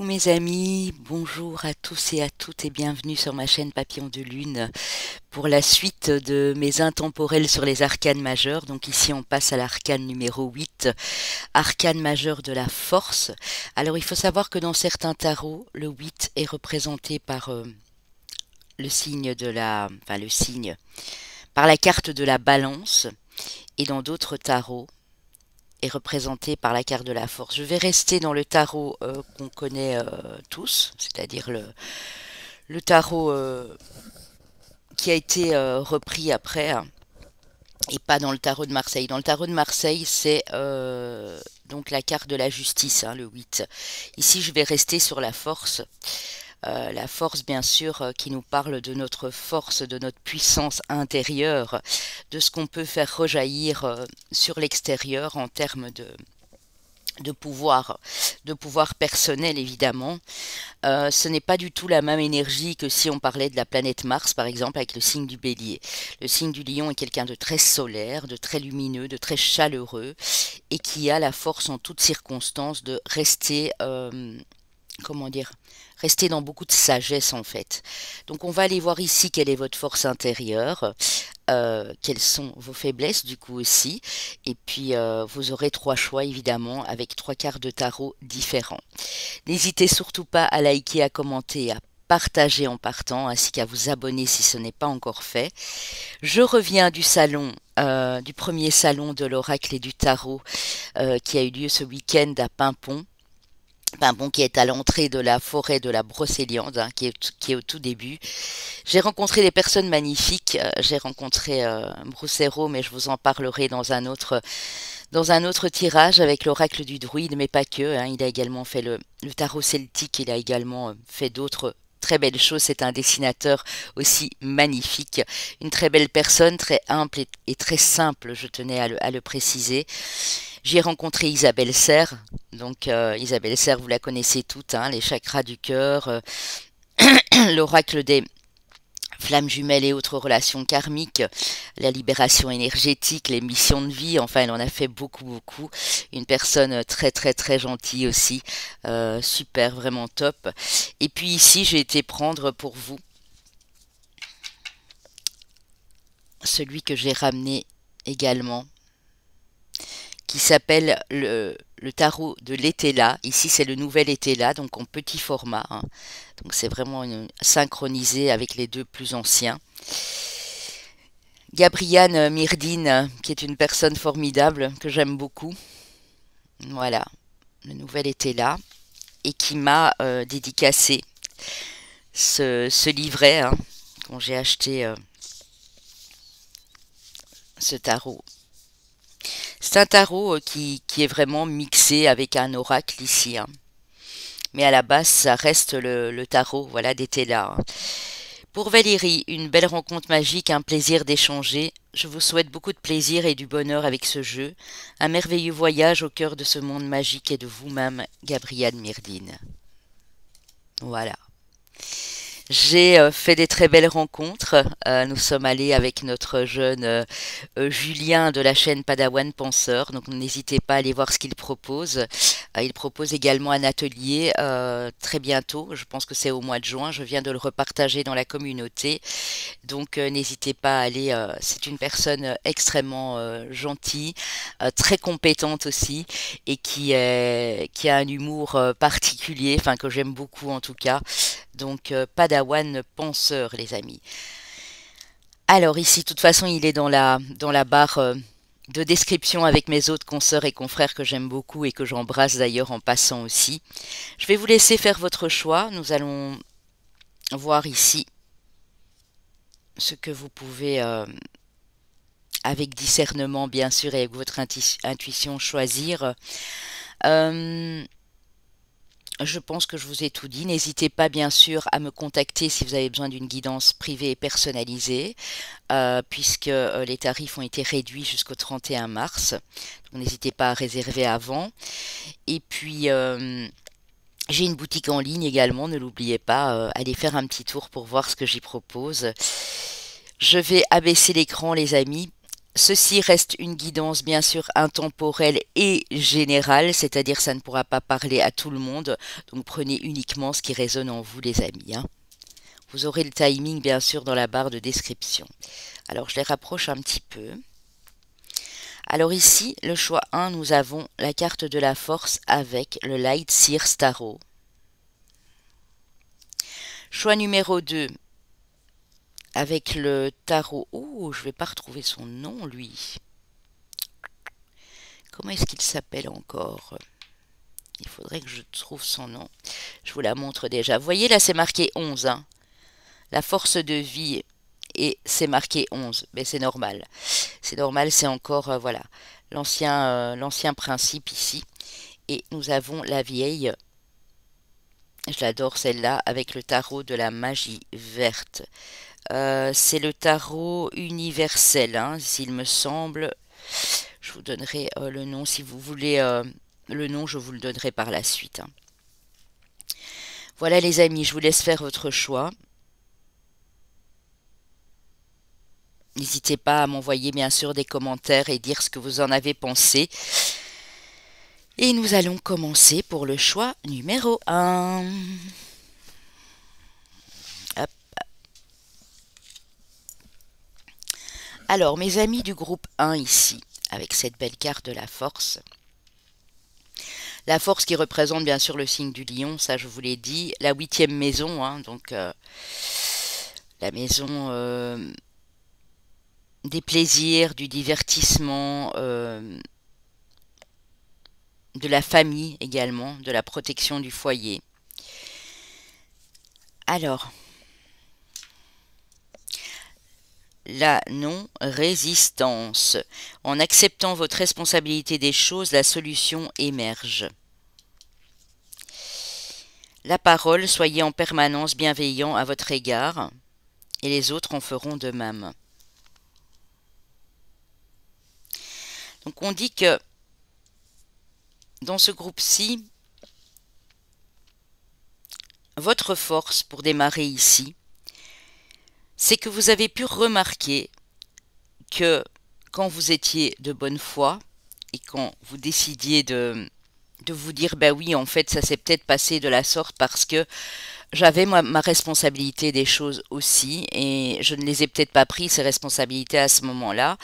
mes amis, bonjour à tous et à toutes et bienvenue sur ma chaîne Papillon de Lune pour la suite de mes intemporels sur les arcanes majeures. Donc ici on passe à l'arcane numéro 8, arcane majeur de la force. Alors il faut savoir que dans certains tarots, le 8 est représenté par le signe de par la carte de la balance, et dans d'autres tarots est représenté par la carte de la force. Je vais rester dans le tarot qu'on connaît tous, c'est-à-dire le tarot qui a été repris après, hein, et pas dans le tarot de Marseille. Dans le tarot de Marseille, c'est donc la carte de la justice, hein, le 8. Ici, je vais rester sur la force. La force, bien sûr, qui nous parle de notre force, de notre puissance intérieure, de ce qu'on peut faire rejaillir sur l'extérieur en termes de pouvoir, de pouvoir personnel évidemment. Ce n'est pas du tout la même énergie que si on parlait de la planète Mars par exemple avec le signe du Bélier. Le signe du Lion est quelqu'un de très solaire, de très lumineux, de très chaleureux et qui a la force en toutes circonstances de rester, comment dire, rester dans beaucoup de sagesse en fait. Donc on va aller voir ici quelle est votre force intérieure, quelles sont vos faiblesses du coup aussi, et puis vous aurez trois choix évidemment avec trois cartes de tarot différents. N'hésitez surtout pas à liker, à commenter, à partager en partant, ainsi qu'à vous abonner si ce n'est pas encore fait. Je reviens du salon, du premier salon de l'oracle et du tarot qui a eu lieu ce week-end à Pimpon. Pimpon qui est à l'entrée de la forêt de la Brocéliande, hein, qui est au tout début. J'ai rencontré des personnes magnifiques. J'ai rencontré Brucero, mais je vous en parlerai dans un autre tirage avec l'oracle du druide, mais pas que. Hein. Il a également fait le tarot celtique. Il a également fait d'autres très belles choses. C'est un dessinateur aussi magnifique. Une très belle personne, très humble et très simple, je tenais à le préciser. J'ai rencontré Isabelle Serre. Donc Isabelle Serre, vous la connaissez toutes, hein, les chakras du cœur, l'oracle des flammes jumelles et autres relations karmiques, la libération énergétique, les missions de vie, enfin elle en a fait beaucoup beaucoup. Une personne très très très gentille aussi, super, vraiment top. Et puis ici j'ai été prendre pour vous celui que j'ai ramené également, qui s'appelle le tarot de l'Étela. Ici, c'est le nouvel Étela, donc en petit format. Hein. Donc, c'est vraiment synchronisé avec les deux plus anciens. Gabriane Myrdine, qui est une personne formidable, que j'aime beaucoup. Voilà, le nouvel Étela. Et qui m'a dédicacé ce livret, hein, quand j'ai acheté ce tarot. C'est un tarot qui est vraiment mixé avec un oracle ici. Hein. Mais à la base, ça reste le tarot, voilà, d'été là. Hein. Pour Valérie, une belle rencontre magique, un plaisir d'échanger. Je vous souhaite beaucoup de plaisir et du bonheur avec ce jeu. Un merveilleux voyage au cœur de ce monde magique et de vous-même, Gabrielle Myrdine. Voilà. J'ai fait des très belles rencontres. Nous sommes allés avec notre jeune Julien de la chaîne Padawan Penseur. Donc n'hésitez pas à aller voir ce qu'il propose. Il propose également un atelier très bientôt. Je pense que c'est au mois de juin. Je viens de le repartager dans la communauté. Donc n'hésitez pas à aller. C'est une personne extrêmement gentille, très compétente aussi, et qui a un humour particulier, enfin que j'aime beaucoup en tout cas. Donc Padawan penseur, les amis. Alors ici, de toute façon, il est dans la barre de description avec mes autres consoeurs et confrères que j'aime beaucoup et que j'embrasse d'ailleurs en passant aussi. Je vais vous laisser faire votre choix. Nous allons voir ici ce que vous pouvez, avec discernement bien sûr et avec votre intuition, choisir. Je pense que je vous ai tout dit. N'hésitez pas bien sûr à me contacter si vous avez besoin d'une guidance privée et personnalisée, puisque les tarifs ont été réduits jusqu'au 31 mars. Donc n'hésitez pas à réserver avant. Et puis j'ai une boutique en ligne également, ne l'oubliez pas. Allez faire un petit tour pour voir ce que j'y propose. Je vais abaisser l'écran les amis. Ceci reste une guidance bien sûr intemporelle et générale, c'est-à-dire ça ne pourra pas parler à tout le monde, donc prenez uniquement ce qui résonne en vous les amis, hein. Vous aurez le timing bien sûr dans la barre de description. Alors je les rapproche un petit peu. Alors ici, le choix 1, nous avons la carte de la force avec le Light Seer Tarot. Choix numéro 2, avec le tarot. Oh, je vais pas retrouver son nom, lui. Comment est-ce qu'il s'appelle encore? Il faudrait que je trouve son nom. Je vous la montre déjà. Vous voyez, là, c'est marqué 11, hein. La force de vie, et c'est marqué 11. Mais c'est normal. C'est normal, c'est encore, voilà, l'ancien principe ici. Et nous avons la vieille. Je l'adore celle-là, avec le tarot de la magie verte. C'est le tarot universel, hein, s'il me semble. Je vous donnerai le nom si vous voulez. Le nom, je vous le donnerai par la suite, hein. Voilà les amis, je vous laisse faire votre choix. N'hésitez pas à m'envoyer bien sûr des commentaires et dire ce que vous en avez pensé. Et nous allons commencer pour le choix numéro 1. Hop. Alors mes amis du groupe 1 ici, avec cette belle carte de la force. La force qui représente bien sûr le signe du lion, ça je vous l'ai dit. La 8e maison, hein, donc la maison des plaisirs, du divertissement, de la famille également, de la protection du foyer. Alors, la non-résistance. En acceptant votre responsabilité des choses, la solution émerge. La parole, soyez en permanence bienveillant à votre égard, et les autres en feront de même. Donc on dit que dans ce groupe-ci, votre force pour démarrer ici, c'est que vous avez pu remarquer que quand vous étiez de bonne foi et quand vous décidiez de vous dire, ben oui, en fait, ça s'est peut-être passé de la sorte parce que j'avais ma responsabilité des choses aussi et je ne les ai peut-être pas pris, ces responsabilités à ce moment-là,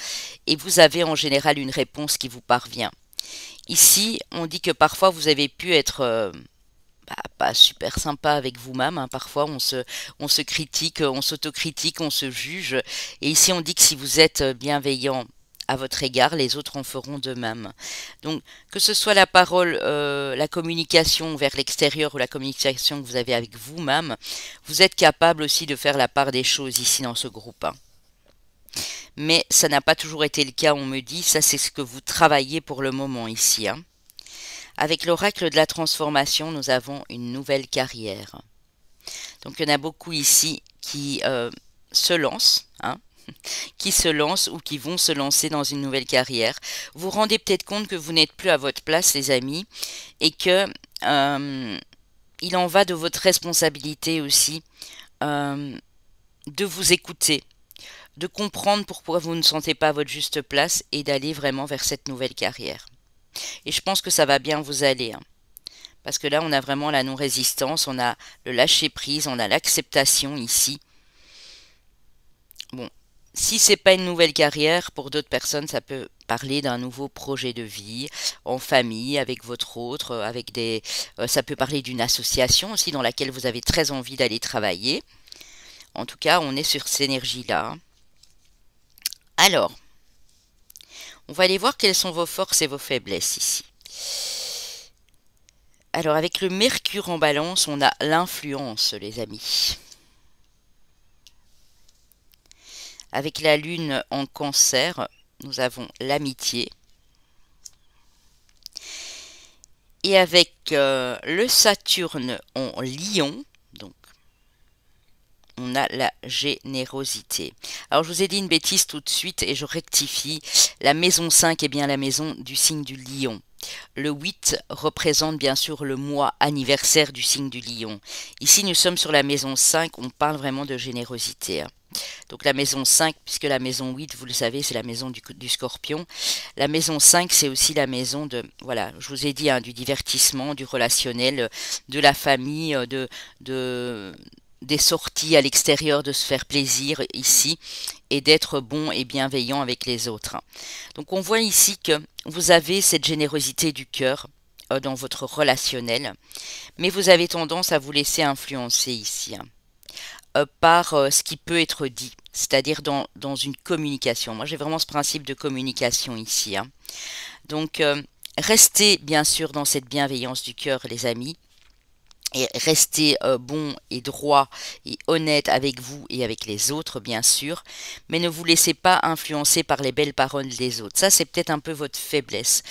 et vous avez en général une réponse qui vous parvient. Ici, on dit que parfois vous avez pu être pas super sympa avec vous-même, hein. Parfois on se critique, on s'autocritique, on se juge, et ici on dit que si vous êtes bienveillant à votre égard, les autres en feront de même. Donc, que ce soit la parole, la communication vers l'extérieur ou la communication que vous avez avec vous-même, vous êtes capable aussi de faire la part des choses ici dans ce groupe, hein. Mais ça n'a pas toujours été le cas, on me dit, ça c'est ce que vous travaillez pour le moment ici, hein. Avec l'oracle de la transformation, nous avons une nouvelle carrière. Donc il y en a beaucoup ici qui se lancent, hein, qui se lancent ou qui vont se lancer dans une nouvelle carrière. Vous vous rendez peut-être compte que vous n'êtes plus à votre place, les amis, et que il en va de votre responsabilité aussi de vous écouter, de comprendre pourquoi vous ne sentez pas à votre juste place et d'aller vraiment vers cette nouvelle carrière. Et je pense que ça va bien vous aller, hein. Parce que là, on a vraiment la non-résistance, on a le lâcher-prise, on a l'acceptation ici. Bon, si c'est pas une nouvelle carrière, pour d'autres personnes, ça peut parler d'un nouveau projet de vie, en famille, avec votre autre, avec des... ça peut parler d'une association aussi dans laquelle vous avez très envie d'aller travailler. En tout cas, on est sur cette énergie-là. Alors, on va aller voir quelles sont vos forces et vos faiblesses ici. Alors, avec le Mercure en balance, on a l'influence, les amis. Avec la Lune en Cancer, nous avons l'amitié. Et avec le Saturne en Lion, donc, on a la générosité. Alors, je vous ai dit une bêtise tout de suite et je rectifie. La maison 5 est bien la maison du signe du Lion. Le 8 représente bien sûr le mois anniversaire du signe du Lion. Ici, nous sommes sur la maison 5, on parle vraiment de générosité, hein. Donc la maison 5, puisque la maison 8, vous le savez, c'est la maison du Scorpion. La maison 5, c'est aussi la maison de, voilà, je vous ai dit, hein, du divertissement, du relationnel, de la famille, de, des sorties à l'extérieur, de se faire plaisir ici, et d'être bon et bienveillant avec les autres. Donc on voit ici que vous avez cette générosité du cœur dans votre relationnel, mais vous avez tendance à vous laisser influencer ici, hein, par ce qui peut être dit, c'est-à-dire dans une communication. Moi, j'ai vraiment ce principe de communication ici, hein. Donc, restez bien sûr dans cette bienveillance du cœur, les amis, et restez bon et droit et honnête avec vous et avec les autres, bien sûr, mais ne vous laissez pas influencer par les belles paroles des autres. Ça, c'est peut-être un peu votre faiblesse.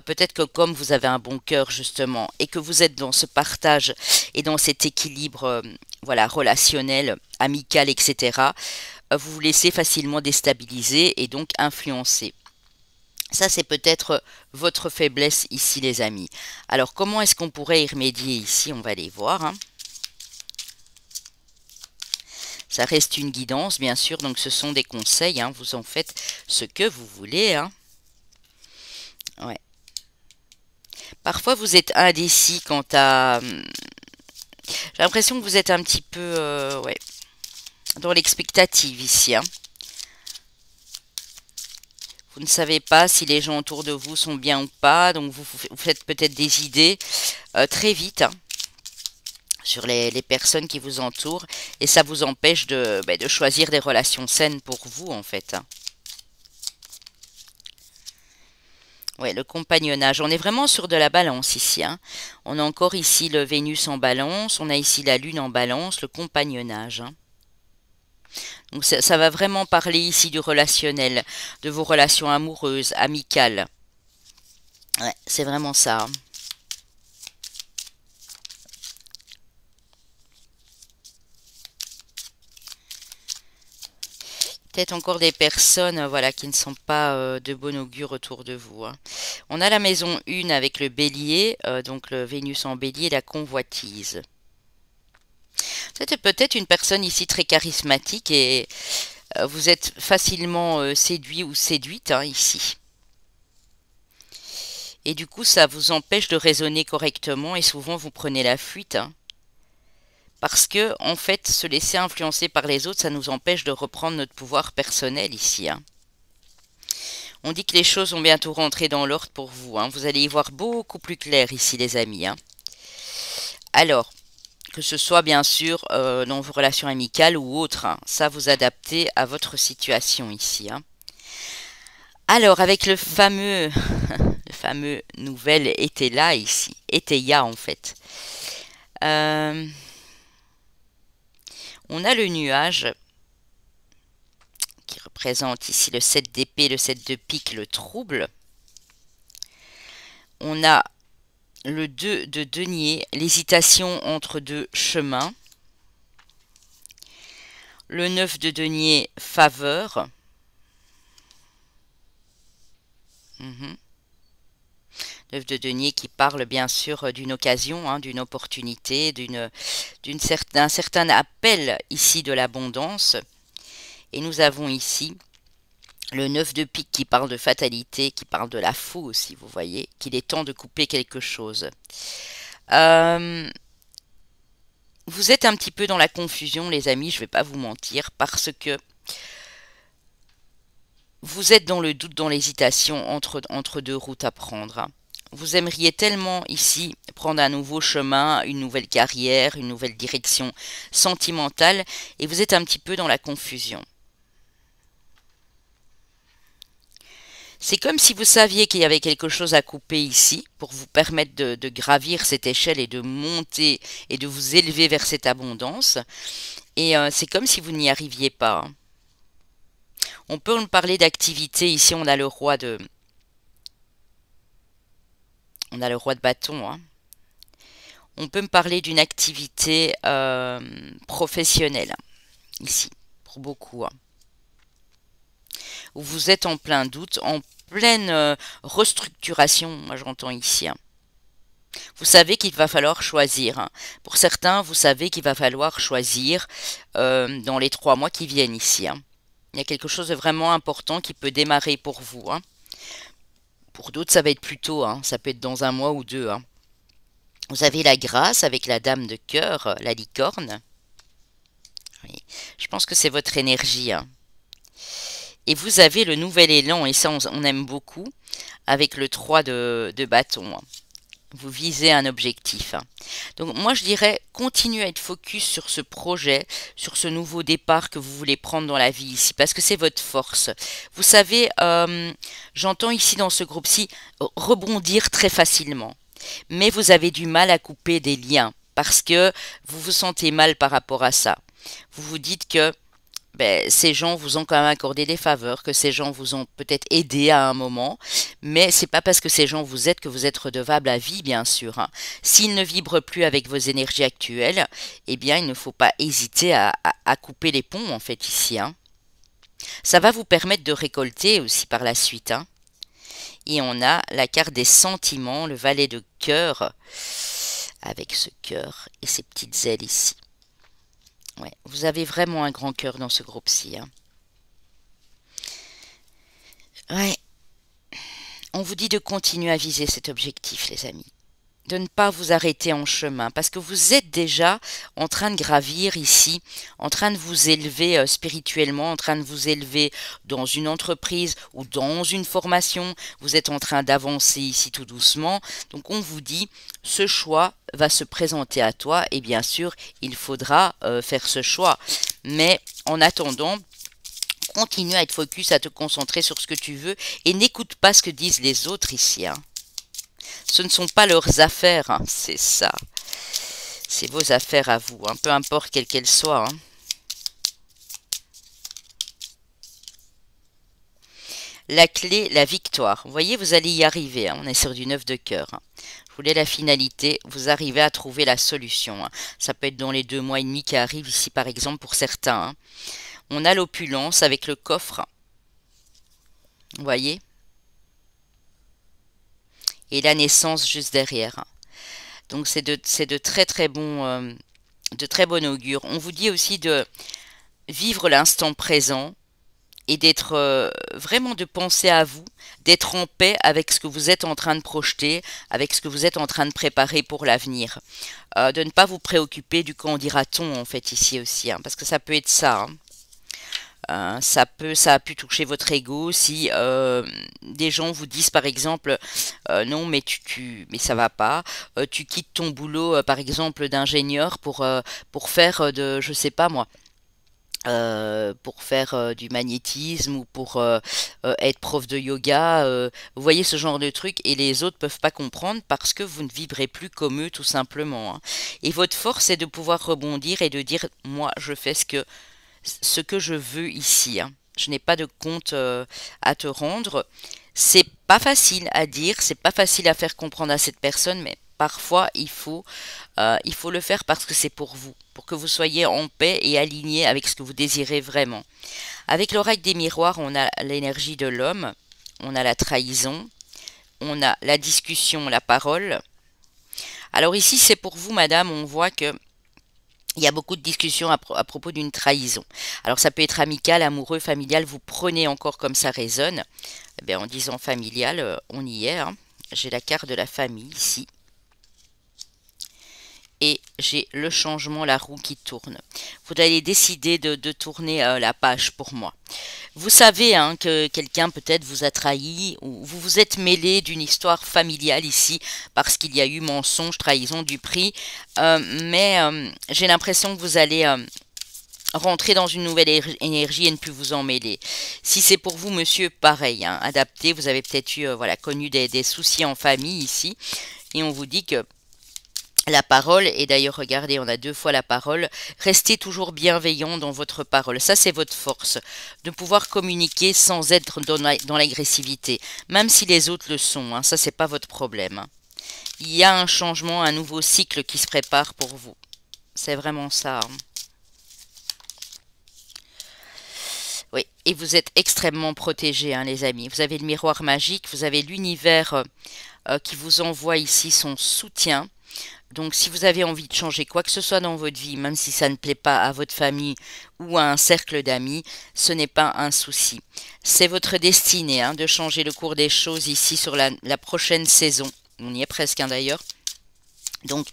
Peut-être que comme vous avez un bon cœur, justement, et que vous êtes dans ce partage et dans cet équilibre, voilà, relationnel, amical, etc., vous vous laissez facilement déstabiliser et donc influencer. Ça, c'est peut-être votre faiblesse ici, les amis. Alors, comment est-ce qu'on pourrait y remédier ici? On va aller voir, hein. Ça reste une guidance, bien sûr, donc ce sont des conseils, hein. Vous en faites ce que vous voulez, hein. Ouais. Parfois, vous êtes indécis quant à... J'ai l'impression que vous êtes un petit peu ouais, dans l'expectative ici, hein. Vous ne savez pas si les gens autour de vous sont bien ou pas, donc vous faites peut-être des idées très vite, hein, sur les personnes qui vous entourent, et ça vous empêche de choisir des relations saines pour vous, en fait, hein. Ouais, le compagnonnage. On est vraiment sur de la balance ici, hein. On a encore ici le Vénus en balance, on a ici la Lune en balance, le compagnonnage, hein. Donc ça va vraiment parler ici du relationnel, de vos relations amoureuses, amicales. Ouais, c'est vraiment ça, hein. Peut-être encore des personnes voilà, qui ne sont pas de bon augure autour de vous, hein. On a la maison 1 avec le bélier, donc le Vénus en bélier, la convoitise. C'était peut-être une personne ici très charismatique et vous êtes facilement séduit ou séduite, hein, ici. Et du coup, ça vous empêche de raisonner correctement et souvent vous prenez la fuite, hein. Parce que, en fait, se laisser influencer par les autres, ça nous empêche de reprendre notre pouvoir personnel ici, hein. On dit que les choses vont bientôt rentrer dans l'ordre pour vous, hein. Vous allez y voir beaucoup plus clair ici, les amis, hein. Alors, que ce soit bien sûr dans vos relations amicales ou autres, hein, ça vous adaptez à votre situation ici, hein. Alors, avec le fameux, le fameux nouvel était là ici, était ya en fait. On a le nuage qui représente ici le 7 d'épée, le 7 de pique, le trouble. On a le 2 de denier, l'hésitation entre deux chemins. Le 9 de denier, faveur. 9 de denier qui parle bien sûr d'une occasion, hein, d'une opportunité, d'un certain appel ici de l'abondance. Et nous avons ici le 9 de pique qui parle de fatalité, qui parle de la faux aussi, vous voyez, qu'il est temps de couper quelque chose. Vous êtes un petit peu dans la confusion, les amis, je ne vais pas vous mentir, parce que vous êtes dans le doute, dans l'hésitation entre deux routes à prendre. Vous aimeriez tellement ici prendre un nouveau chemin, une nouvelle carrière, une nouvelle direction sentimentale, et vous êtes un petit peu dans la confusion. C'est comme si vous saviez qu'il y avait quelque chose à couper ici pour vous permettre de gravir cette échelle et de monter et de vous élever vers cette abondance. Et c'est comme si vous n'y arriviez pas. On peut parler d'activité. Ici, on a le roi de... On a le roi de bâton, hein. On peut me parler d'une activité professionnelle, ici, pour beaucoup, hein, où vous êtes en plein doute, en pleine restructuration, moi j'entends ici, hein. Vous savez qu'il va falloir choisir, hein. Pour certains, vous savez qu'il va falloir choisir dans les 3 mois qui viennent ici, hein. Il y a quelque chose de vraiment important qui peut démarrer pour vous, hein. Pour d'autres, ça va être plus tôt, hein. Ça peut être dans 1 mois ou 2, hein. Vous avez la grâce avec la dame de cœur, la licorne. Oui. Je pense que c'est votre énergie, hein. Et vous avez le nouvel élan, et ça on aime beaucoup, avec le 3 de bâton, hein. Vous visez un objectif, hein. Donc moi je dirais, continuez à être focus sur ce projet, sur ce nouveau départ que vous voulez prendre dans la vie ici, parce que c'est votre force. Vous savez, j'entends ici dans ce groupe-ci rebondir très facilement, mais vous avez du mal à couper des liens, parce que vous vous sentez mal par rapport à ça. Vous vous dites que ces gens vous ont quand même accordé des faveurs, que ces gens vous ont peut-être aidé à un moment, mais c'est pas parce que ces gens vous aident que vous êtes redevable à vie, bien sûr, hein. S'ils ne vibrent plus avec vos énergies actuelles, eh bien, il ne faut pas hésiter à couper les ponts, en fait, ici, hein. Ça va vous permettre de récolter aussi par la suite, hein. Et on a la carte des sentiments, le valet de cœur, avec ce cœur et ses petites ailes ici. Ouais, vous avez vraiment un grand cœur dans ce groupe-ci, hein. Ouais, on vous dit de continuer à viser cet objectif, les amis. De ne pas vous arrêter en chemin, parce que vous êtes déjà en train de gravir ici, en train de vous élever spirituellement, en train de vous élever dans une entreprise ou dans une formation. Vous êtes en train d'avancer ici tout doucement. Donc on vous dit, ce choix va se présenter à toi et bien sûr, il faudra faire ce choix. Mais en attendant, continue à être focus, à te concentrer sur ce que tu veux et n'écoute pas ce que disent les autres ici, hein. Ce ne sont pas leurs affaires, hein, c'est ça. C'est vos affaires à vous, hein, peu importe quelles qu'elles soient, hein. La clé, la victoire. Vous voyez, vous allez y arriver, hein. On est sur du 9 de cœur, hein. Je voulais la finalité, vous arrivez à trouver la solution, hein. Ça peut être dans les 2 mois et demi qui arrivent ici, par exemple, pour certains, hein. On a l'opulence avec le coffre. Vous voyez? Et la naissance juste derrière. Donc c'est de très très bons, de très bon augure. On vous dit aussi de vivre l'instant présent et d'être vraiment de penser à vous, d'être en paix avec ce que vous êtes en train de projeter, avec ce que vous êtes en train de préparer pour l'avenir. De ne pas vous préoccuper du qu'en dira-t-on en fait ici aussi, hein, parce que ça peut être ça, hein. Ça a pu toucher votre ego si des gens vous disent par exemple non mais mais ça va pas, tu quittes ton boulot par exemple d'ingénieur pour faire je sais pas moi, pour faire du magnétisme ou pour être prof de yoga, vous voyez ce genre de truc et les autres peuvent pas comprendre parce que vous ne vibrez plus comme eux tout simplement, hein. Et votre force c'est de pouvoir rebondir et de dire moi je fais ce que je veux ici, hein. Je n'ai pas de compte à te rendre. C'est pas facile à dire, c'est pas facile à faire comprendre à cette personne, mais parfois il faut le faire parce que c'est pour vous, pour que vous soyez en paix et aligné avec ce que vous désirez vraiment. Avec l'oracle des miroirs, on a l'énergie de l'homme, on a la trahison, on a la discussion, la parole. Alors ici, c'est pour vous, madame, on voit que il y a beaucoup de discussions à propos d'une trahison. Alors ça peut être amical, amoureux, familial, vous prenez encore comme ça résonne. Eh bien, en disant familial, on y est, hein. J'ai la carte de la famille ici. Et j'ai le changement, la roue qui tourne. Vous allez décider de tourner la page pour moi. Vous savez hein, que quelqu'un peut-être vous a trahi ou vous vous êtes mêlé d'une histoire familiale ici parce qu'il y a eu mensonge, trahison, du prix. Mais j'ai l'impression que vous allez rentrer dans une nouvelle énergie et ne plus vous en mêler. Si c'est pour vous, monsieur, pareil, hein, adapté. Vous avez peut-être eu voilà, connu des soucis en famille ici. Et on vous dit que la parole, et d'ailleurs regardez, on a 2 fois la parole, restez toujours bienveillant dans votre parole, ça c'est votre force, de pouvoir communiquer sans être dans l'agressivité, même si les autres le sont, hein, ça c'est pas votre problème, hein. Il y a un changement, un nouveau cycle qui se prépare pour vous, c'est vraiment ça, hein. Oui, et vous êtes extrêmement protégés, hein, les amis. Vous avez le miroir magique, vous avez l'univers qui vous envoie ici son soutien. Donc si vous avez envie de changer quoi que ce soit dans votre vie, même si ça ne plaît pas à votre famille ou à un cercle d'amis, ce n'est pas un souci. C'est votre destinée, hein, de changer le cours des choses ici sur la prochaine saison. On y est presque, hein, d'ailleurs. Donc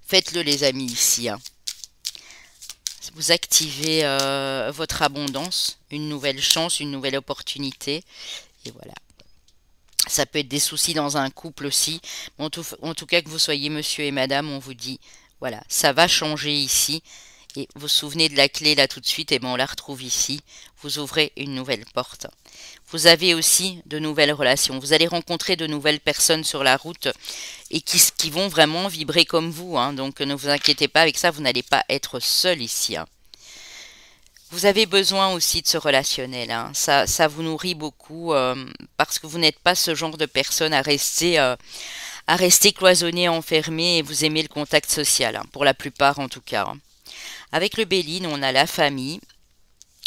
faites-le, les amis, ici, hein. Vous activez votre abondance, une nouvelle chance, une nouvelle opportunité. Et voilà. Ça peut être des soucis dans un couple aussi. En tout cas, que vous soyez monsieur et madame, on vous dit, voilà, ça va changer ici. Et vous vous souvenez de la clé là tout de suite, et bien on la retrouve ici. Vous ouvrez une nouvelle porte. Vous avez aussi de nouvelles relations. Vous allez rencontrer de nouvelles personnes sur la route et qui vont vraiment vibrer comme vous, hein. Donc ne vous inquiétez pas avec ça, vous n'allez pas être seul ici, hein. Vous avez besoin aussi de ce relationnel, hein. Ça vous nourrit beaucoup parce que vous n'êtes pas ce genre de personne à rester cloisonné, enfermé et vous aimez le contact social, hein, pour la plupart en tout cas, hein. Avec le Béline, on a la famille,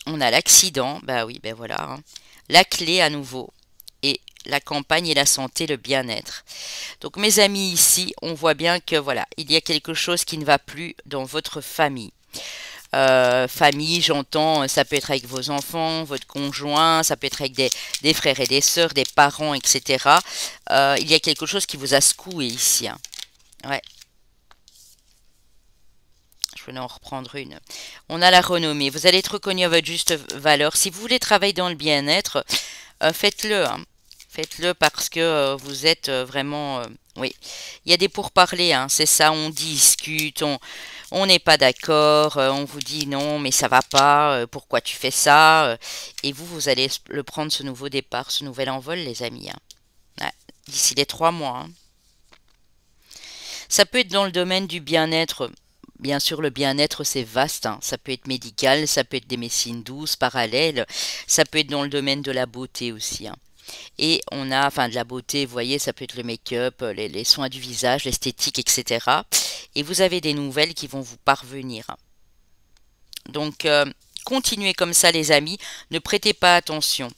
on a l'accident, bah oui, ben voilà, hein. La clé à nouveau et la campagne et la santé, le bien-être. Donc mes amis, ici, on voit bien que voilà, il y a quelque chose qui ne va plus dans votre famille. Famille, j'entends, ça peut être avec vos enfants, votre conjoint, ça peut être avec des frères et des sœurs, des parents, etc. Il y a quelque chose qui vous a secoué ici, hein. Ouais, je venais en reprendre une. On a la renommée. Vous allez être reconnu à votre juste valeur. Si vous voulez travailler dans le bien-être, faites-le, hein. Faites-le parce que vous êtes vraiment... oui, il y a des pourparlers, hein, c'est ça, on discute, on n'est pas d'accord, on vous dit non, mais ça va pas, pourquoi tu fais ça, et vous allez le prendre, ce nouveau départ, ce nouvel envol, les amis, hein. Ouais, d'ici les 3 mois, hein. Ça peut être dans le domaine du bien-être. Bien sûr, le bien-être, c'est vaste, hein. Ça peut être médical, ça peut être des médecines douces, parallèles, ça peut être dans le domaine de la beauté aussi, hein. Et on a, enfin de la beauté, vous voyez, ça peut être le make-up, les soins du visage, l'esthétique, etc. Et vous avez des nouvelles qui vont vous parvenir. Donc, continuez comme ça, les amis. Ne prêtez pas attention.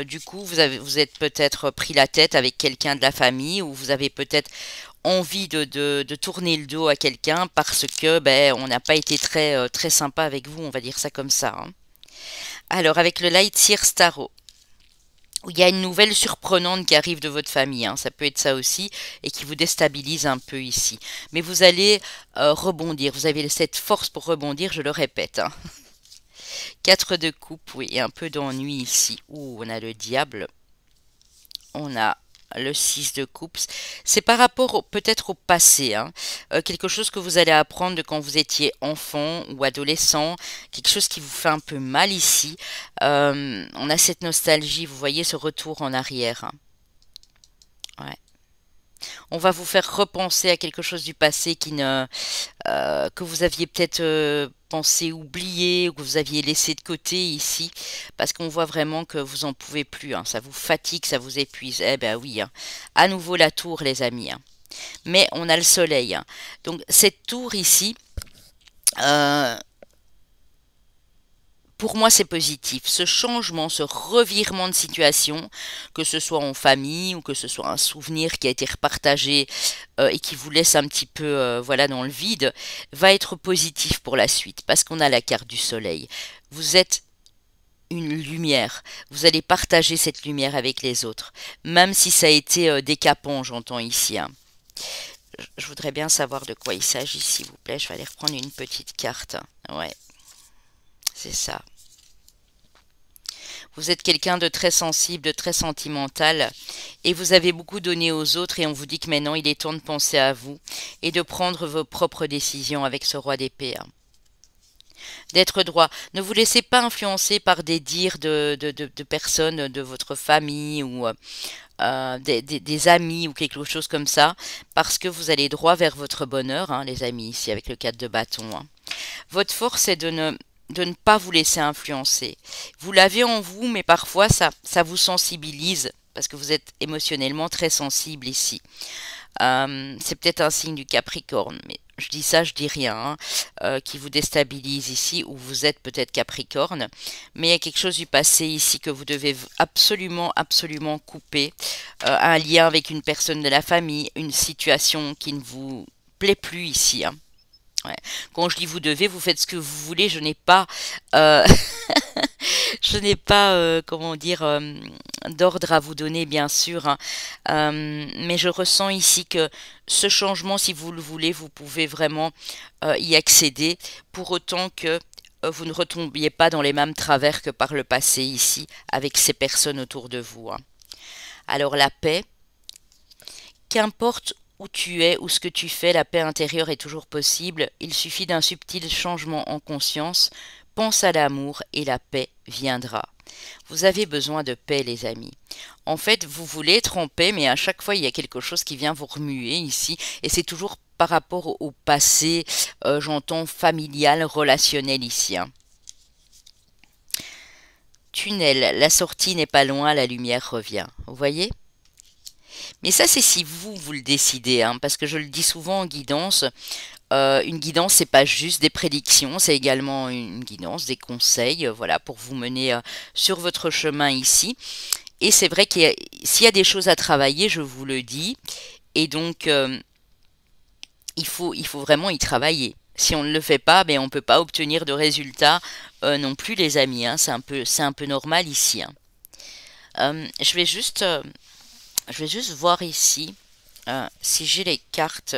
Du coup, vous êtes peut-être pris la tête avec quelqu'un de la famille ou vous avez peut-être envie de tourner le dos à quelqu'un parce que ben, on n'a pas été très sympa avec vous, on va dire ça comme ça, hein. Alors, avec le Light Seer Starro, où il y a une nouvelle surprenante qui arrive de votre famille, hein, ça peut être ça aussi, et qui vous déstabilise un peu ici. Mais vous allez rebondir, vous avez cette force pour rebondir, je le répète, hein. 4 de coupe, oui, et un peu d'ennui ici. Ouh, on a le diable, on a le 6 de coupe. C'est par rapport peut-être au passé, hein. Quelque chose que vous allez apprendre de quand vous étiez enfant ou adolescent, quelque chose qui vous fait un peu mal ici. On a cette nostalgie, vous voyez ce retour en arrière, hein. Ouais. On va vous faire repenser à quelque chose du passé que vous aviez peut-être pensé oublier ou que vous aviez laissé de côté ici, parce qu'on voit vraiment que vous en pouvez plus, hein. Ça vous fatigue, ça vous épuise. Eh ben oui, hein. À nouveau la tour, les amis, hein. Mais on a le soleil, hein. Donc cette tour ici, euh, pour moi, c'est positif. Ce changement, ce revirement de situation, que ce soit en famille ou que ce soit un souvenir qui a été repartagé et qui vous laisse un petit peu voilà, dans le vide, va être positif pour la suite parce qu'on a la carte du soleil. Vous êtes une lumière. Vous allez partager cette lumière avec les autres, même si ça a été décapant, j'entends ici, hein. Je voudrais bien savoir de quoi il s'agit, s'il vous plaît. Je vais aller reprendre une petite carte. Ouais, c'est ça. Vous êtes quelqu'un de très sensible, de très sentimental, et vous avez beaucoup donné aux autres, et on vous dit que maintenant il est temps de penser à vous et de prendre vos propres décisions avec ce roi d'épée, hein. D'être droit. Ne vous laissez pas influencer par des dires de personnes de votre famille ou des amis ou quelque chose comme ça, parce que vous allez droit vers votre bonheur, hein, les amis, ici avec le 4 de bâton, hein. Votre force est de ne pas vous laisser influencer. Vous l'avez en vous, mais parfois ça vous sensibilise, parce que vous êtes émotionnellement très sensible ici. C'est peut-être un signe du Capricorne, mais je dis ça, je dis rien, hein, qui vous déstabilise ici, ou vous êtes peut-être Capricorne, mais il y a quelque chose du passé ici que vous devez absolument, absolument couper, un lien avec une personne de la famille, une situation qui ne vous plaît plus ici, hein. Ouais. Quand je dis vous devez, vous faites ce que vous voulez, je n'ai pas, euh, je n'ai pas, comment dire, d'ordre à vous donner, bien sûr, hein. Mais je ressens ici que ce changement, si vous le voulez, vous pouvez vraiment y accéder, pour autant que vous ne retombiez pas dans les mêmes travers que par le passé ici, avec ces personnes autour de vous, hein. Alors la paix, qu'importe où tu es ou ce que tu fais, la paix intérieure est toujours possible. Il suffit d'un subtil changement en conscience. Pense à l'amour et la paix viendra. Vous avez besoin de paix, les amis. En fait, vous voulez être en paix, mais à chaque fois, il y a quelque chose qui vient vous remuer ici. Et c'est toujours par rapport au passé, j'entends familial, relationnel ici, hein. Tunnel, la sortie n'est pas loin, la lumière revient. Vous voyez? Mais ça, c'est si vous le décidez, hein, parce que je le dis souvent en guidance, une guidance, c'est pas juste des prédictions, c'est également une guidance, des conseils, voilà, pour vous mener sur votre chemin ici. Et c'est vrai s'il y a des choses à travailler, je vous le dis, et donc il faut vraiment y travailler. Si on ne le fait pas, ben, on ne peut pas obtenir de résultats non plus, les amis, hein, c'est un peu normal ici, hein. Euh, je vais juste, euh, je vais juste voir ici si j'ai les cartes.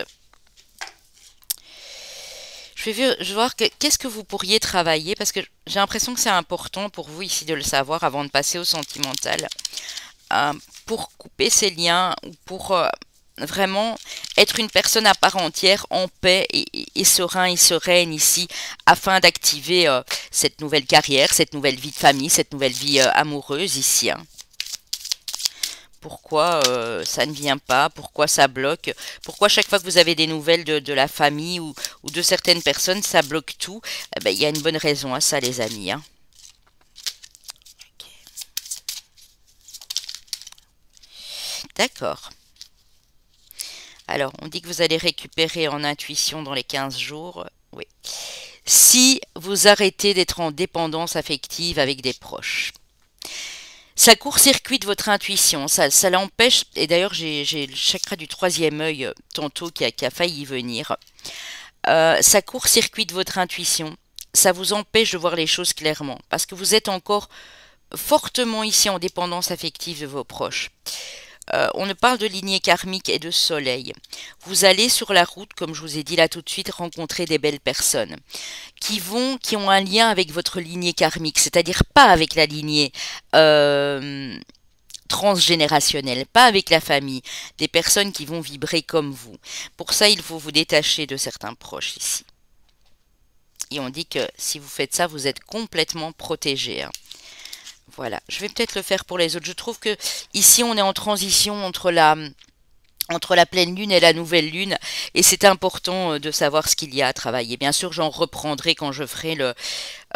Je vais voir qu'est-ce que vous pourriez travailler, parce que j'ai l'impression que c'est important pour vous ici de le savoir avant de passer au sentimental, euh, pour couper ces liens, ou pour vraiment être une personne à part entière, en paix et serein et sereine ici, afin d'activer cette nouvelle carrière, cette nouvelle vie de famille, cette nouvelle vie amoureuse ici, hein. Pourquoi ça ne vient pas, pourquoi ça bloque, pourquoi chaque fois que vous avez des nouvelles de la famille ou de certaines personnes, ça bloque tout. Eh ben, il y a une bonne raison à ça, les amis, hein. Ok. D'accord. Alors, on dit que vous allez récupérer en intuition dans les 15 jours. Oui. Si vous arrêtez d'être en dépendance affective avec des proches. Ça court-circuite votre intuition, ça l'empêche, et d'ailleurs j'ai le chakra du troisième œil tantôt qui a failli y venir. Ça court-circuite votre intuition, ça vous empêche de voir les choses clairement, parce que vous êtes encore fortement ici en dépendance affective de vos proches. On ne parle de lignée karmique et de soleil. Vous allez sur la route, comme je vous ai dit là tout de suite, rencontrer des belles personnes qui ont un lien avec votre lignée karmique, c'est-à-dire pas avec la lignée euh, transgénérationnelle, pas avec la famille, des personnes qui vont vibrer comme vous. Pour ça, il faut vous détacher de certains proches ici. Et on dit que si vous faites ça, vous êtes complètement protégé, hein. Voilà, je vais peut-être le faire pour les autres. Je trouve que ici, on est en transition entre la pleine lune et la nouvelle lune, et c'est important de savoir ce qu'il y a à travailler. Bien sûr, j'en reprendrai quand je ferai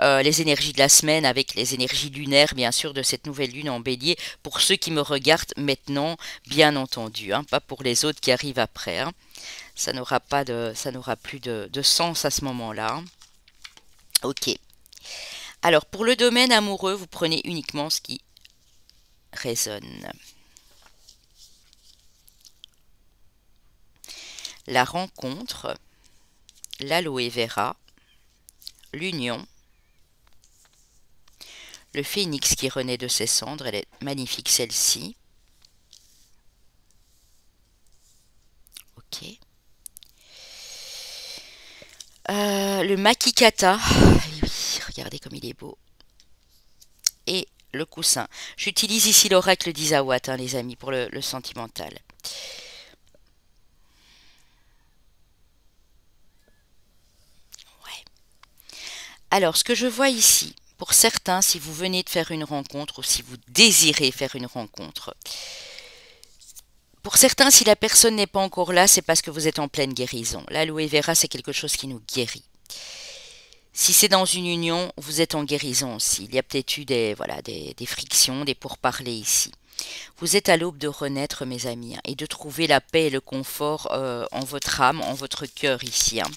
les énergies de la semaine avec les énergies lunaires, bien sûr, de cette nouvelle lune en bélier, pour ceux qui me regardent maintenant, bien entendu, hein, pas pour les autres qui arrivent après, hein. Ça n'aura plus de sens à ce moment-là, hein. Ok. Alors, pour le domaine amoureux, vous prenez uniquement ce qui résonne. La rencontre, l'aloe vera, l'union, le phénix qui renaît de ses cendres, elle est magnifique celle-ci. Ok. Le makikata, oui, regardez comme il est beau. Et le coussin. J'utilise ici l'oracle d'Isawat, hein, les amis, pour le sentimental. Ouais. Alors, ce que je vois ici, pour certains, si vous venez de faire une rencontre ou si vous désirez faire une rencontre, pour certains, si la personne n'est pas encore là, c'est parce que vous êtes en pleine guérison. L'aloe vera, c'est quelque chose qui nous guérit. Si c'est dans une union, vous êtes en guérison aussi. Il y a peut-être eu des frictions, des pourparlers ici. Vous êtes à l'aube de renaître, mes amis, hein, et de trouver la paix et le confort en votre âme, en votre cœur ici, hein.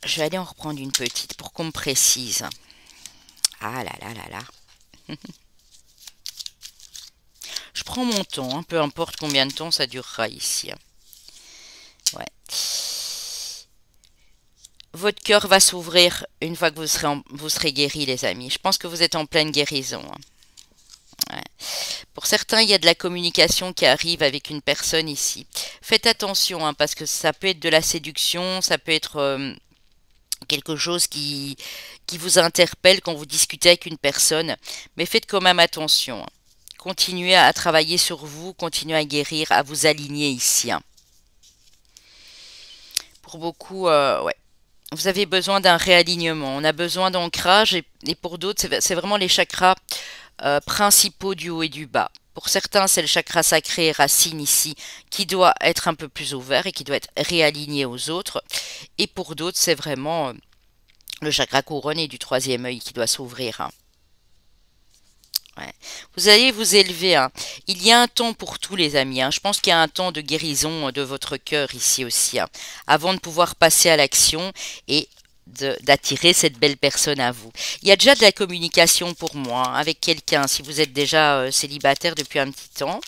Je vais aller en reprendre une petite pour qu'on me précise. Ah là là là là. Je prends mon temps, hein, peu importe combien de temps ça durera ici, hein. Ouais. Votre cœur va s'ouvrir une fois que vous serez guéris, les amis. Je pense que vous êtes en pleine guérison, hein. Ouais. Pour certains, il y a de la communication qui arrive avec une personne ici. Faites attention, hein, parce que ça peut être de la séduction, ça peut être quelque chose qui vous interpelle quand vous discutez avec une personne. Mais faites quand même attention, hein. Continuez à travailler sur vous, continuez à guérir, à vous aligner ici, hein. Pour beaucoup, ouais. Vous avez besoin d'un réalignement. On a besoin d'ancrage et pour d'autres, c'est vraiment les chakras principaux du haut et du bas. Pour certains, c'est le chakra sacré racine ici qui doit être un peu plus ouvert et qui doit être réaligné aux autres. Et pour d'autres, c'est vraiment le chakra couronne et du troisième œil qui doit s'ouvrir, hein. Ouais. Vous allez vous élever, hein. Il y a un temps pour tous, les amis, hein. Je pense qu'il y a un temps de guérison de votre cœur ici aussi, hein, avant de pouvoir passer à l'action et d'attirer cette belle personne à vous. Il y a déjà de la communication pour moi, hein, avec quelqu'un. Si vous êtes déjà célibataire depuis un petit temps,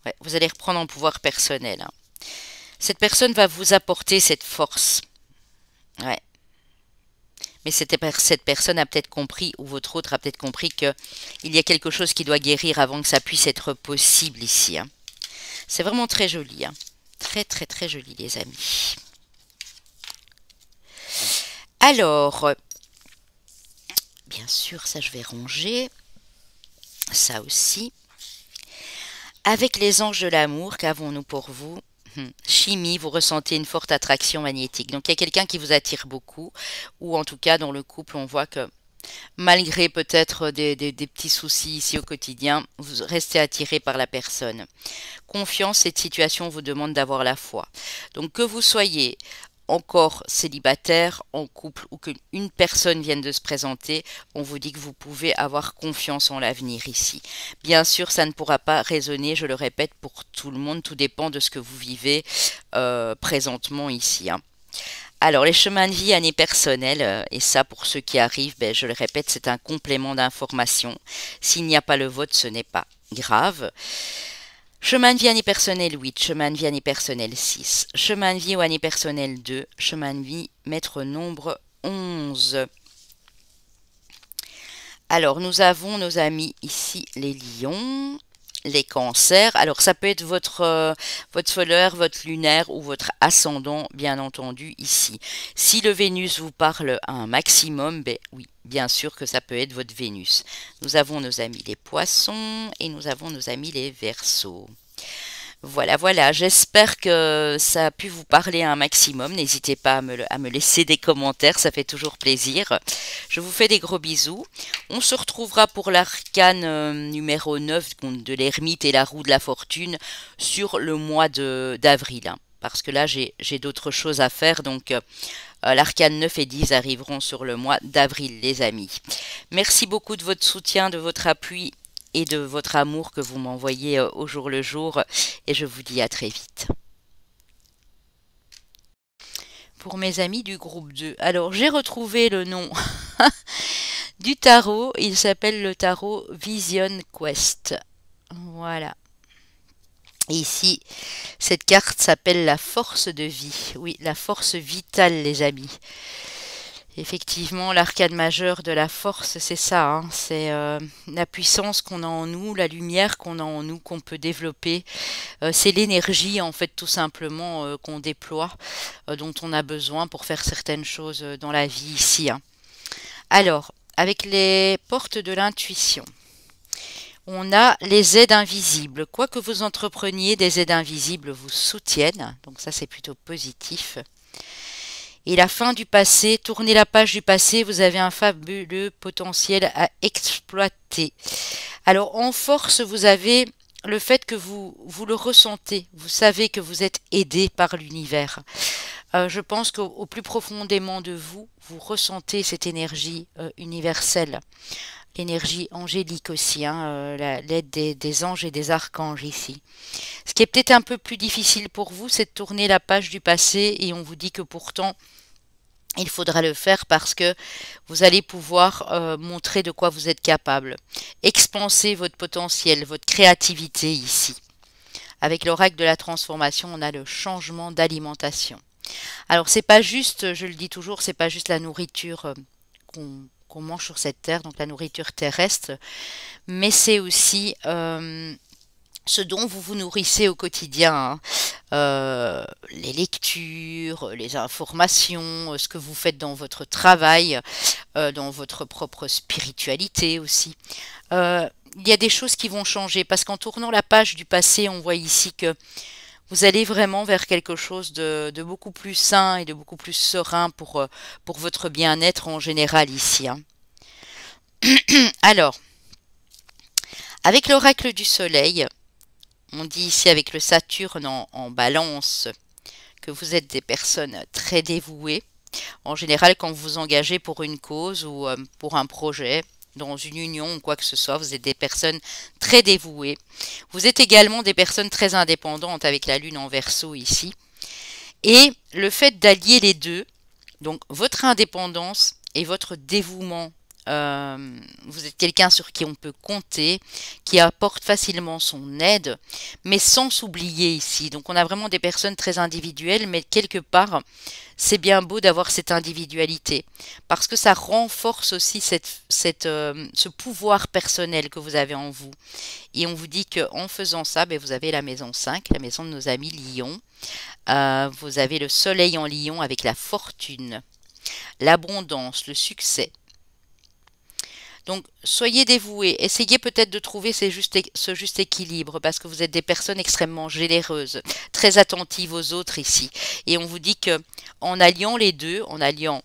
ouais, vous allez reprendre en pouvoir personnel, hein. Cette personne va vous apporter cette force. Ouais. Mais cette personne a peut-être compris, ou votre autre a peut-être compris qu'il y a quelque chose qui doit guérir avant que ça puisse être possible ici, hein. C'est vraiment très joli, hein. Très très très joli, les amis. Alors, bien sûr, ça je vais ranger. Ça aussi. Avec les anges de l'amour, qu'avons-nous pour vous? Chimie, vous ressentez une forte attraction magnétique. Donc il y a quelqu'un qui vous attire beaucoup, ou en tout cas dans le couple, on voit que malgré peut-être des petits soucis ici au quotidien, vous restez attiré par la personne. Confiance, cette situation vous demande d'avoir la foi. Donc que vous soyez encore célibataire, en couple ou qu'une personne vienne de se présenter, on vous dit que vous pouvez avoir confiance en l'avenir ici. Bien sûr, ça ne pourra pas résonner, je le répète, pour tout le monde, tout dépend de ce que vous vivez présentement ici, hein. Alors, les chemins de vie, année personnelle, et ça pour ceux qui arrivent, ben, je le répète, c'est un complément d'information. S'il n'y a pas le vote, ce n'est pas grave. Chemin de vie année personnelle 8, chemin de vie année personnelle 6, chemin de vie ou année personnelle 2, chemin de vie maître nombre 11. Alors, nous avons nos amis ici, les lions, les cancers. Alors, ça peut être votre solaire, votre lunaire ou votre ascendant, bien entendu, ici. Si le Vénus vous parle à un maximum, ben oui, bien sûr que ça peut être votre Vénus. Nous avons nos amis les poissons et nous avons nos amis les Verseaux. Voilà, voilà, j'espère que ça a pu vous parler un maximum. N'hésitez pas à me laisser des commentaires, ça fait toujours plaisir. Je vous fais des gros bisous. On se retrouvera pour l'arcane numéro 9 de l'ermite et la roue de la fortune sur le mois d'avril, hein, parce que là j'ai d'autres choses à faire, donc l'arcane 9 et 10 arriveront sur le mois d'avril, les amis. Merci beaucoup de votre soutien, de votre appui et de votre amour que vous m'envoyez au jour le jour, et je vous dis à très vite. Pour mes amis du groupe 2, alors j'ai retrouvé le nom du tarot, il s'appelle le tarot Vision Quest. Voilà. Et ici, cette carte s'appelle la force de vie. Oui, la force vitale, les amis. Effectivement, l'arcane majeure de la force, c'est ça, hein. C'est la puissance qu'on a en nous, la lumière qu'on a en nous, qu'on peut développer. C'est l'énergie, en fait, tout simplement, qu'on déploie, dont on a besoin pour faire certaines choses dans la vie ici, hein. Alors, avec les portes de l'intuition, on a les aides invisibles. Quoi que vous entrepreniez, des aides invisibles vous soutiennent. Donc ça, c'est plutôt positif. Et la fin du passé, tournez la page du passé, vous avez un fabuleux potentiel à exploiter. Alors en force, vous avez le fait que vous le ressentez, vous savez que vous êtes aidé par l'univers. Je pense qu'au plus profondément de vous, vous ressentez cette énergie universelle, l'énergie angélique aussi, hein, l'aide des anges et des archanges ici. Ce qui est peut-être un peu plus difficile pour vous, c'est de tourner la page du passé et on vous dit que pourtant, il faudra le faire parce que vous allez pouvoir montrer de quoi vous êtes capable. Expanser votre potentiel, votre créativité ici. Avec l'oracle de la transformation, on a le changement d'alimentation. Alors c'est pas juste, je le dis toujours, c'est pas juste la nourriture qu'on mange sur cette terre, donc la nourriture terrestre, mais c'est aussi ce dont vous vous nourrissez au quotidien, hein. Les lectures, les informations, ce que vous faites dans votre travail, dans votre propre spiritualité aussi. Il y a des choses qui vont changer parce qu'en tournant la page du passé, on voit ici que vous allez vraiment vers quelque chose de beaucoup plus sain et de beaucoup plus serein pour votre bien-être en général ici, hein. Alors, avec l'oracle du soleil, on dit ici avec le Saturne en balance que vous êtes des personnes très dévouées. En général, quand vous vous engagez pour une cause ou pour un projet, dans une union ou quoi que ce soit, vous êtes des personnes très dévouées. Vous êtes également des personnes très indépendantes avec la lune en Verseau ici. Et le fait d'allier les deux, donc votre indépendance et votre dévouement, vous êtes quelqu'un sur qui on peut compter, qui apporte facilement son aide, mais sans s'oublier ici. Donc on a vraiment des personnes très individuelles, mais quelque part, c'est bien beau d'avoir cette individualité, parce que ça renforce aussi ce pouvoir personnel que vous avez en vous. Et on vous dit qu'en faisant ça, ben, vous avez la maison 5, la maison de nos amis Lion. Vous avez le soleil en Lion avec la fortune, l'abondance, le succès. Donc, soyez dévoués. Essayez peut-être de trouver ce juste équilibre parce que vous êtes des personnes extrêmement généreuses, très attentives aux autres ici. Et on vous dit que en alliant les deux, en alliant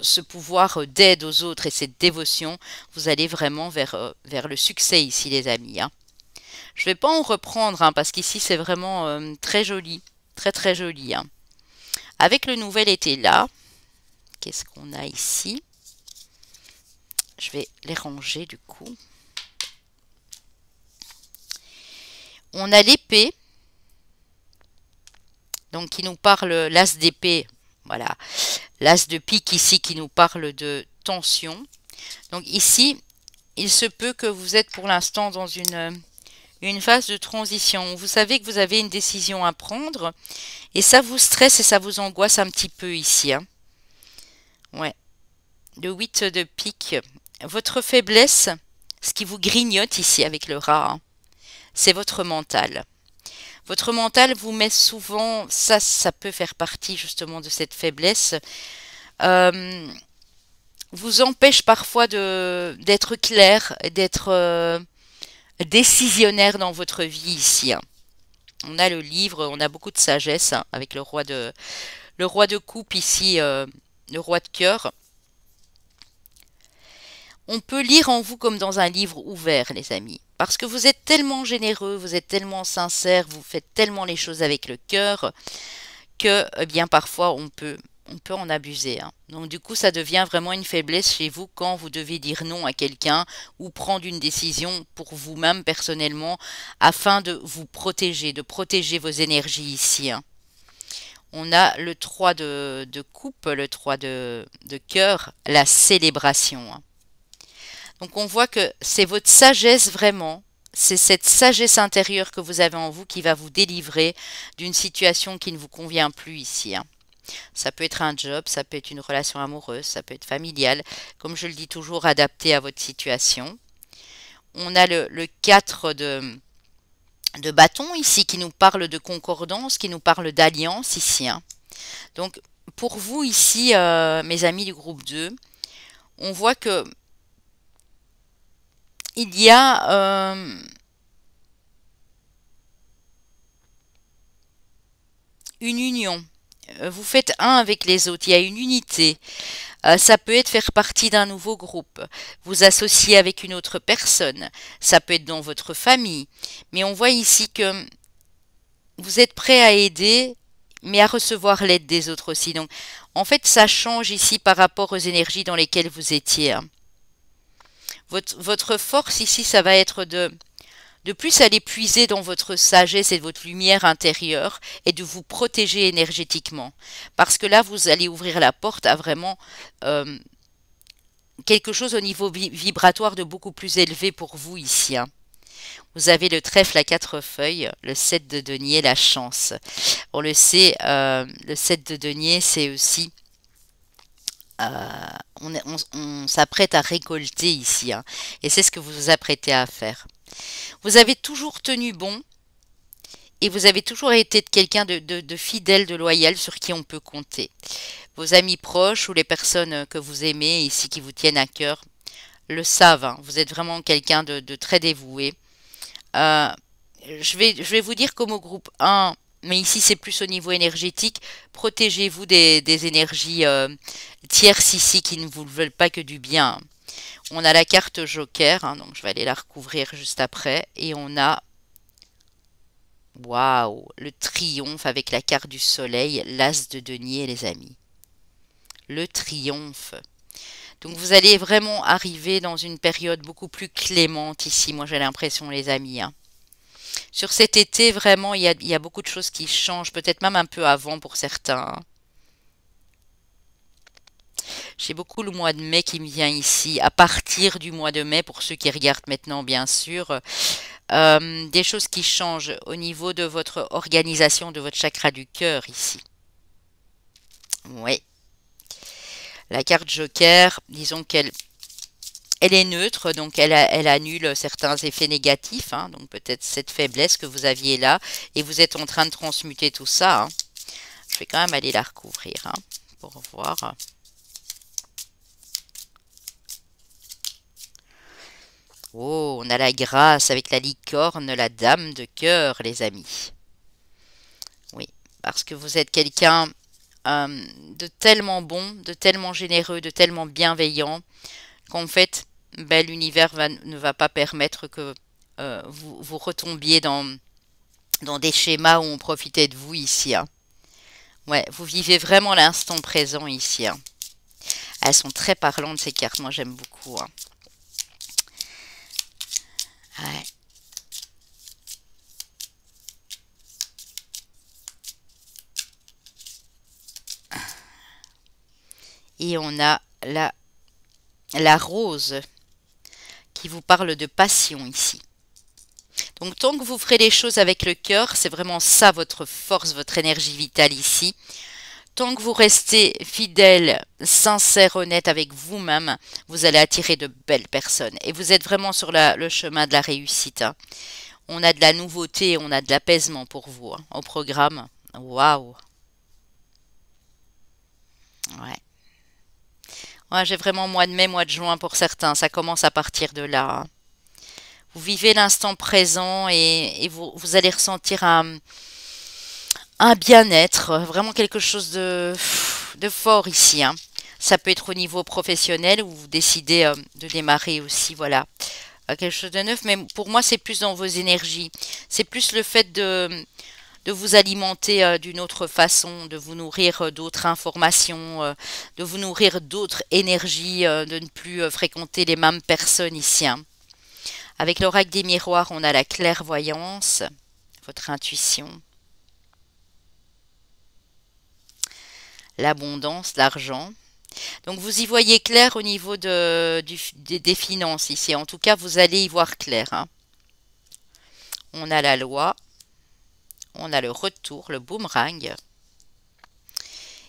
ce pouvoir d'aide aux autres et cette dévotion, vous allez vraiment vers le succès ici, les amis, hein. Je ne vais pas en reprendre hein, parce qu'ici, c'est vraiment très joli. Très, très joli, hein. Avec le nouvel été là, qu'est-ce qu'on a ici? Je vais les ranger du coup. On a l'épée, donc qui nous parle, l'as d'épée, voilà, l'as de pique ici qui nous parle de tension. Donc ici, il se peut que vous êtes pour l'instant dans une phase de transition. Vous savez que vous avez une décision à prendre et ça vous stresse et ça vous angoisse un petit peu ici, hein. Ouais, le 8 de pique. Votre faiblesse, ce qui vous grignote ici avec le rat, hein, c'est votre mental. Votre mental vous met souvent, ça peut faire partie justement de cette faiblesse, vous empêche parfois d'être clair, d'être décisionnaire dans votre vie ici, hein. On a le livre, on a beaucoup de sagesse hein, avec le roi de coupe ici, le roi de cœur. On peut lire en vous comme dans un livre ouvert, les amis. Parce que vous êtes tellement généreux, vous êtes tellement sincère, vous faites tellement les choses avec le cœur que, eh bien, parfois, on peut en abuser, hein. Donc, du coup, ça devient vraiment une faiblesse chez vous quand vous devez dire non à quelqu'un ou prendre une décision pour vous-même personnellement afin de vous protéger, de protéger vos énergies ici, hein. On a le 3 de coupe, le 3 de cœur, la célébration, hein. Donc on voit que c'est votre sagesse vraiment, c'est cette sagesse intérieure que vous avez en vous qui va vous délivrer d'une situation qui ne vous convient plus ici, hein. Ça peut être un job, ça peut être une relation amoureuse, ça peut être familiale, comme je le dis toujours, adapté à votre situation. On a le 4 de bâton ici qui nous parle de concordance, qui nous parle d'alliance ici, hein. Donc pour vous ici, mes amis du groupe 2, on voit que il y a une union. Vous faites un avec les autres. Il y a une unité. Ça peut être faire partie d'un nouveau groupe. Vous associer avec une autre personne. Ça peut être dans votre famille. Mais on voit ici que vous êtes prêt à aider, mais à recevoir l'aide des autres aussi. Donc, en fait, ça change ici par rapport aux énergies dans lesquelles vous étiez, hein. Votre force ici, ça va être de plus aller puiser dans votre sagesse et votre lumière intérieure et de vous protéger énergétiquement. Parce que là, vous allez ouvrir la porte à vraiment euh, quelque chose au niveau vibratoire de beaucoup plus élevé pour vous ici, hein. Vous avez le trèfle à 4 feuilles, le 7 de denier, la chance. On le sait, le 7 de denier, c'est aussi... on s'apprête à récolter ici, hein, et c'est ce que vous vous apprêtez à faire. Vous avez toujours tenu bon et vous avez toujours été quelqu'un de fidèle, de loyal sur qui on peut compter. Vos amis proches ou les personnes que vous aimez ici qui vous tiennent à cœur le savent, hein. Vous êtes vraiment quelqu'un de très dévoué. Euh, je vais vous dire comme au groupe 1, mais ici c'est plus au niveau énergétique, protégez-vous des énergies tierces ici qui ne vous veulent pas que du bien. On a la carte Joker, hein, donc je vais aller la recouvrir juste après, et on a, waouh, le triomphe avec la carte du soleil, l'as de denier, les amis. Le triomphe. Donc vous allez vraiment arriver dans une période beaucoup plus clémente ici, moi j'ai l'impression, les amis, hein. Sur cet été, vraiment, il y a beaucoup de choses qui changent, peut-être même un peu avant pour certains, hein. J'ai beaucoup le mois de mai qui me vient ici. À partir du mois de mai, pour ceux qui regardent maintenant, bien sûr, des choses qui changent au niveau de votre organisation, de votre chakra du cœur ici. Oui. La carte Joker, disons elle est neutre, donc elle annule certains effets négatifs, hein, donc peut-être cette faiblesse que vous aviez là, et vous êtes en train de transmuter tout ça, hein. Je vais quand même aller la recouvrir, hein, pour voir. Oh, on a la grâce avec la licorne, la dame de cœur, les amis. Oui, parce que vous êtes quelqu'un de tellement bon, de tellement généreux, de tellement bienveillant, qu'en fait, ben, l'univers ne va pas permettre que vous retombiez dans des schémas où on profitait de vous ici, hein. Ouais, vous vivez vraiment l'instant présent ici, hein. Elles sont très parlantes, ces cartes, moi j'aime beaucoup, hein. Ouais. Et on a la rose qui vous parle de passion ici. Donc tant que vous ferez les choses avec le cœur, c'est vraiment ça votre force, votre énergie vitale ici. Tant que vous restez fidèle, sincère, honnête avec vous-même, vous allez attirer de belles personnes. Et vous êtes vraiment sur le chemin de la réussite, hein. On a de la nouveauté, on a de l'apaisement pour vous, hein, au programme. Waouh! Ouais. Ouais, j'ai vraiment mois de mai, mois de juin pour certains. Ça commence à partir de là, hein. Vous vivez l'instant présent et vous allez ressentir un bien-être, vraiment quelque chose de fort ici, hein. Ça peut être au niveau professionnel où vous décidez de démarrer aussi, voilà, quelque chose de neuf. Mais pour moi, c'est plus dans vos énergies. C'est plus le fait de vous alimenter d'une autre façon, de vous nourrir d'autres informations, de vous nourrir d'autres énergies, de ne plus fréquenter les mêmes personnes ici, hein. Avec l'oracle des miroirs, on a la clairvoyance, votre intuition, l'abondance, l'argent. Donc vous y voyez clair au niveau des finances ici. En tout cas, vous allez y voir clair, hein. On a la loi, on a le retour, le boomerang,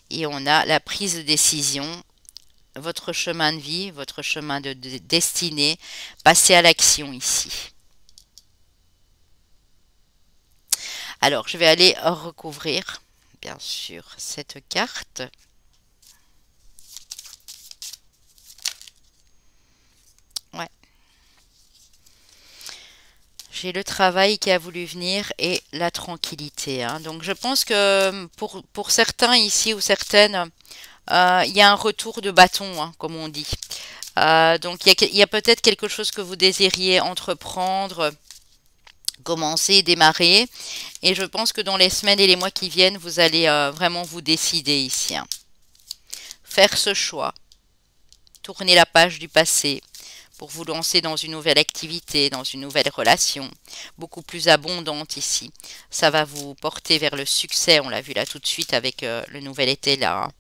et on a la prise de décision, votre chemin de vie, votre chemin de destinée, passer à l'action ici. Alors, je vais aller recouvrir, bien sûr, cette carte. Ouais. J'ai le travail qui a voulu venir et la tranquillité, hein. Donc, je pense que pour certains ici ou certaines, il y a un retour de bâton, hein, comme on dit. Donc, il y a peut-être quelque chose que vous désiriez entreprendre, commencer, démarrer. Et je pense que dans les semaines et les mois qui viennent, vous allez vraiment vous décider ici, hein. Faire ce choix, tourner la page du passé pour vous lancer dans une nouvelle activité, dans une nouvelle relation, beaucoup plus abondante ici. Ça va vous porter vers le succès, on l'a vu là tout de suite avec le nouvel été là, hein.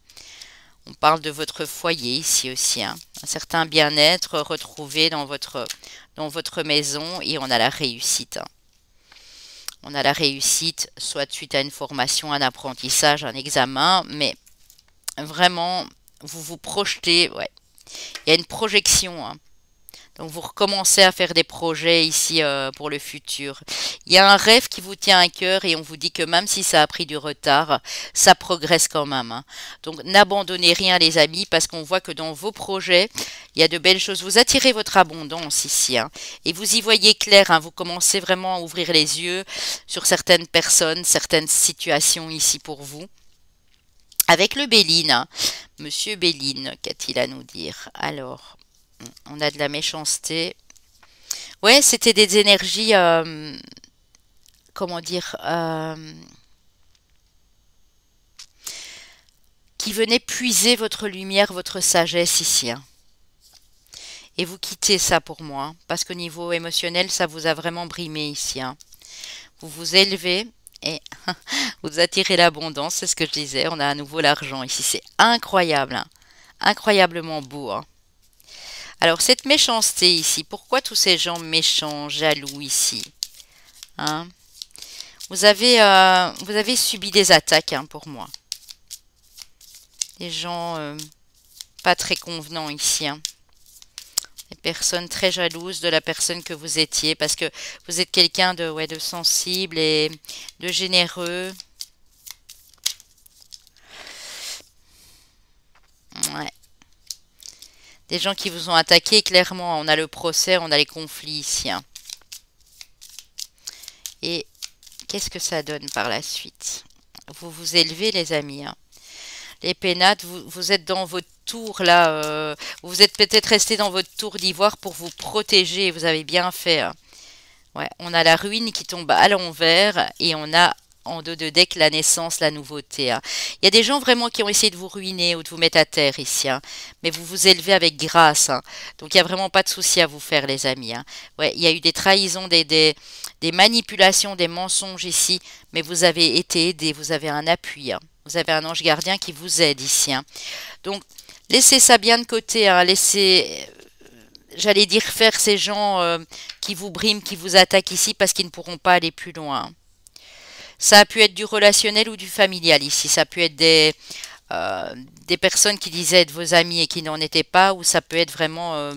On parle de votre foyer ici aussi, hein. Un certain bien-être retrouvé dans votre maison et on a la réussite, hein. On a la réussite, soit suite à une formation, un apprentissage, un examen, mais vraiment, vous vous projetez, ouais. Il y a une projection, hein. Donc vous recommencez à faire des projets ici pour le futur. Il y a un rêve qui vous tient à cœur et on vous dit que même si ça a pris du retard, ça progresse quand même, hein. Donc n'abandonnez rien les amis parce qu'on voit que dans vos projets, il y a de belles choses. Vous attirez votre abondance ici, hein, et vous y voyez clair, hein. Vous commencez vraiment à ouvrir les yeux sur certaines personnes, certaines situations ici pour vous. Avec le Béline, hein. Monsieur Béline, qu'a-t-il à nous dire? Alors, on a de la méchanceté. Ouais, c'était des énergies, comment dire, qui venaient puiser votre lumière, votre sagesse ici, hein. Et vous quittez ça pour moi, hein, parce qu'au niveau émotionnel, ça vous a vraiment brimé ici, hein. Vous vous élevez et vous attirez l'abondance, c'est ce que je disais. On a à nouveau l'argent ici, c'est incroyable, hein. Incroyablement beau, hein. Alors, cette méchanceté ici, pourquoi tous ces gens méchants, jaloux ici, hein? Vous avez subi des attaques, hein, pour moi. Des gens pas très convenants ici, hein. Des personnes très jalouses de la personne que vous étiez, parce que vous êtes quelqu'un de, ouais, de sensible et de généreux. Ouais. Des gens qui vous ont attaqué, clairement. On a le procès, on a les conflits ici, hein. Et qu'est-ce que ça donne par la suite? Vous vous élevez, les amis, hein. Les pénates, vous êtes dans votre tour, là. Vous êtes peut-être resté dans votre tour d'ivoire pour vous protéger. Vous avez bien fait, hein. Ouais, on a la ruine qui tombe à l'envers et on a en dos de deck la naissance, la nouveauté, hein. Il y a des gens vraiment qui ont essayé de vous ruiner ou de vous mettre à terre ici, hein. Mais vous vous élevez avec grâce, hein. Donc il n'y a vraiment pas de souci à vous faire, les amis, hein. Ouais, il y a eu des trahisons, des manipulations, des mensonges ici, mais vous avez été aidé, vous avez un appui, hein. Vous avez un ange gardien qui vous aide ici, hein. Donc laissez ça bien de côté, hein. Laissez, j'allais dire, faire ces gens qui vous briment, qui vous attaquent ici parce qu'ils ne pourront pas aller plus loin. Ça a pu être du relationnel ou du familial ici. Ça a pu être des personnes qui disaient être vos amis et qui n'en étaient pas, ou ça peut être vraiment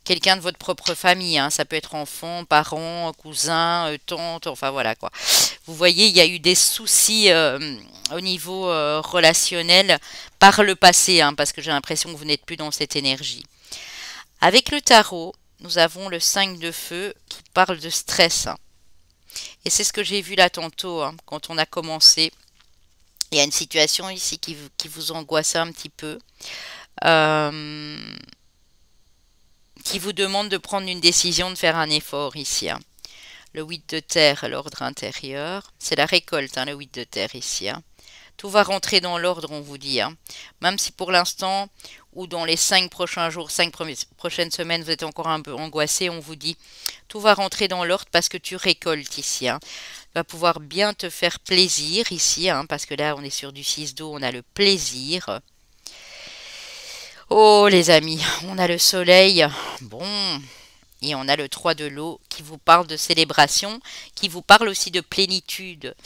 quelqu'un de votre propre famille, hein. Ça peut être enfant, parents, cousins, tante, enfin voilà quoi. Vous voyez, il y a eu des soucis au niveau relationnel par le passé, hein, parce que j'ai l'impression que vous n'êtes plus dans cette énergie. Avec le tarot, nous avons le 5 de feu qui parle de stress, hein. Et c'est ce que j'ai vu là tantôt, hein, quand on a commencé. Il y a une situation ici qui vous angoisse un petit peu, euh, qui vous demande de prendre une décision, de faire un effort ici, hein. Le 8 de terre, l'ordre intérieur. C'est la récolte, hein, le 8 de terre ici, hein. Tout va rentrer dans l'ordre, on vous dit, hein. Même si pour l'instant, ou dans les 5 prochains jours, 5 prochaines semaines, vous êtes encore un peu angoissé, on vous dit, tout va rentrer dans l'ordre parce que tu récoltes ici, hein. Tu vas pouvoir bien te faire plaisir ici, hein, parce que là, on est sur du 6 d'eau, on a le plaisir. Oh, les amis, on a le soleil. Bon. Et on a le 3 de l'eau qui vous parle de célébration, qui vous parle aussi de plénitude,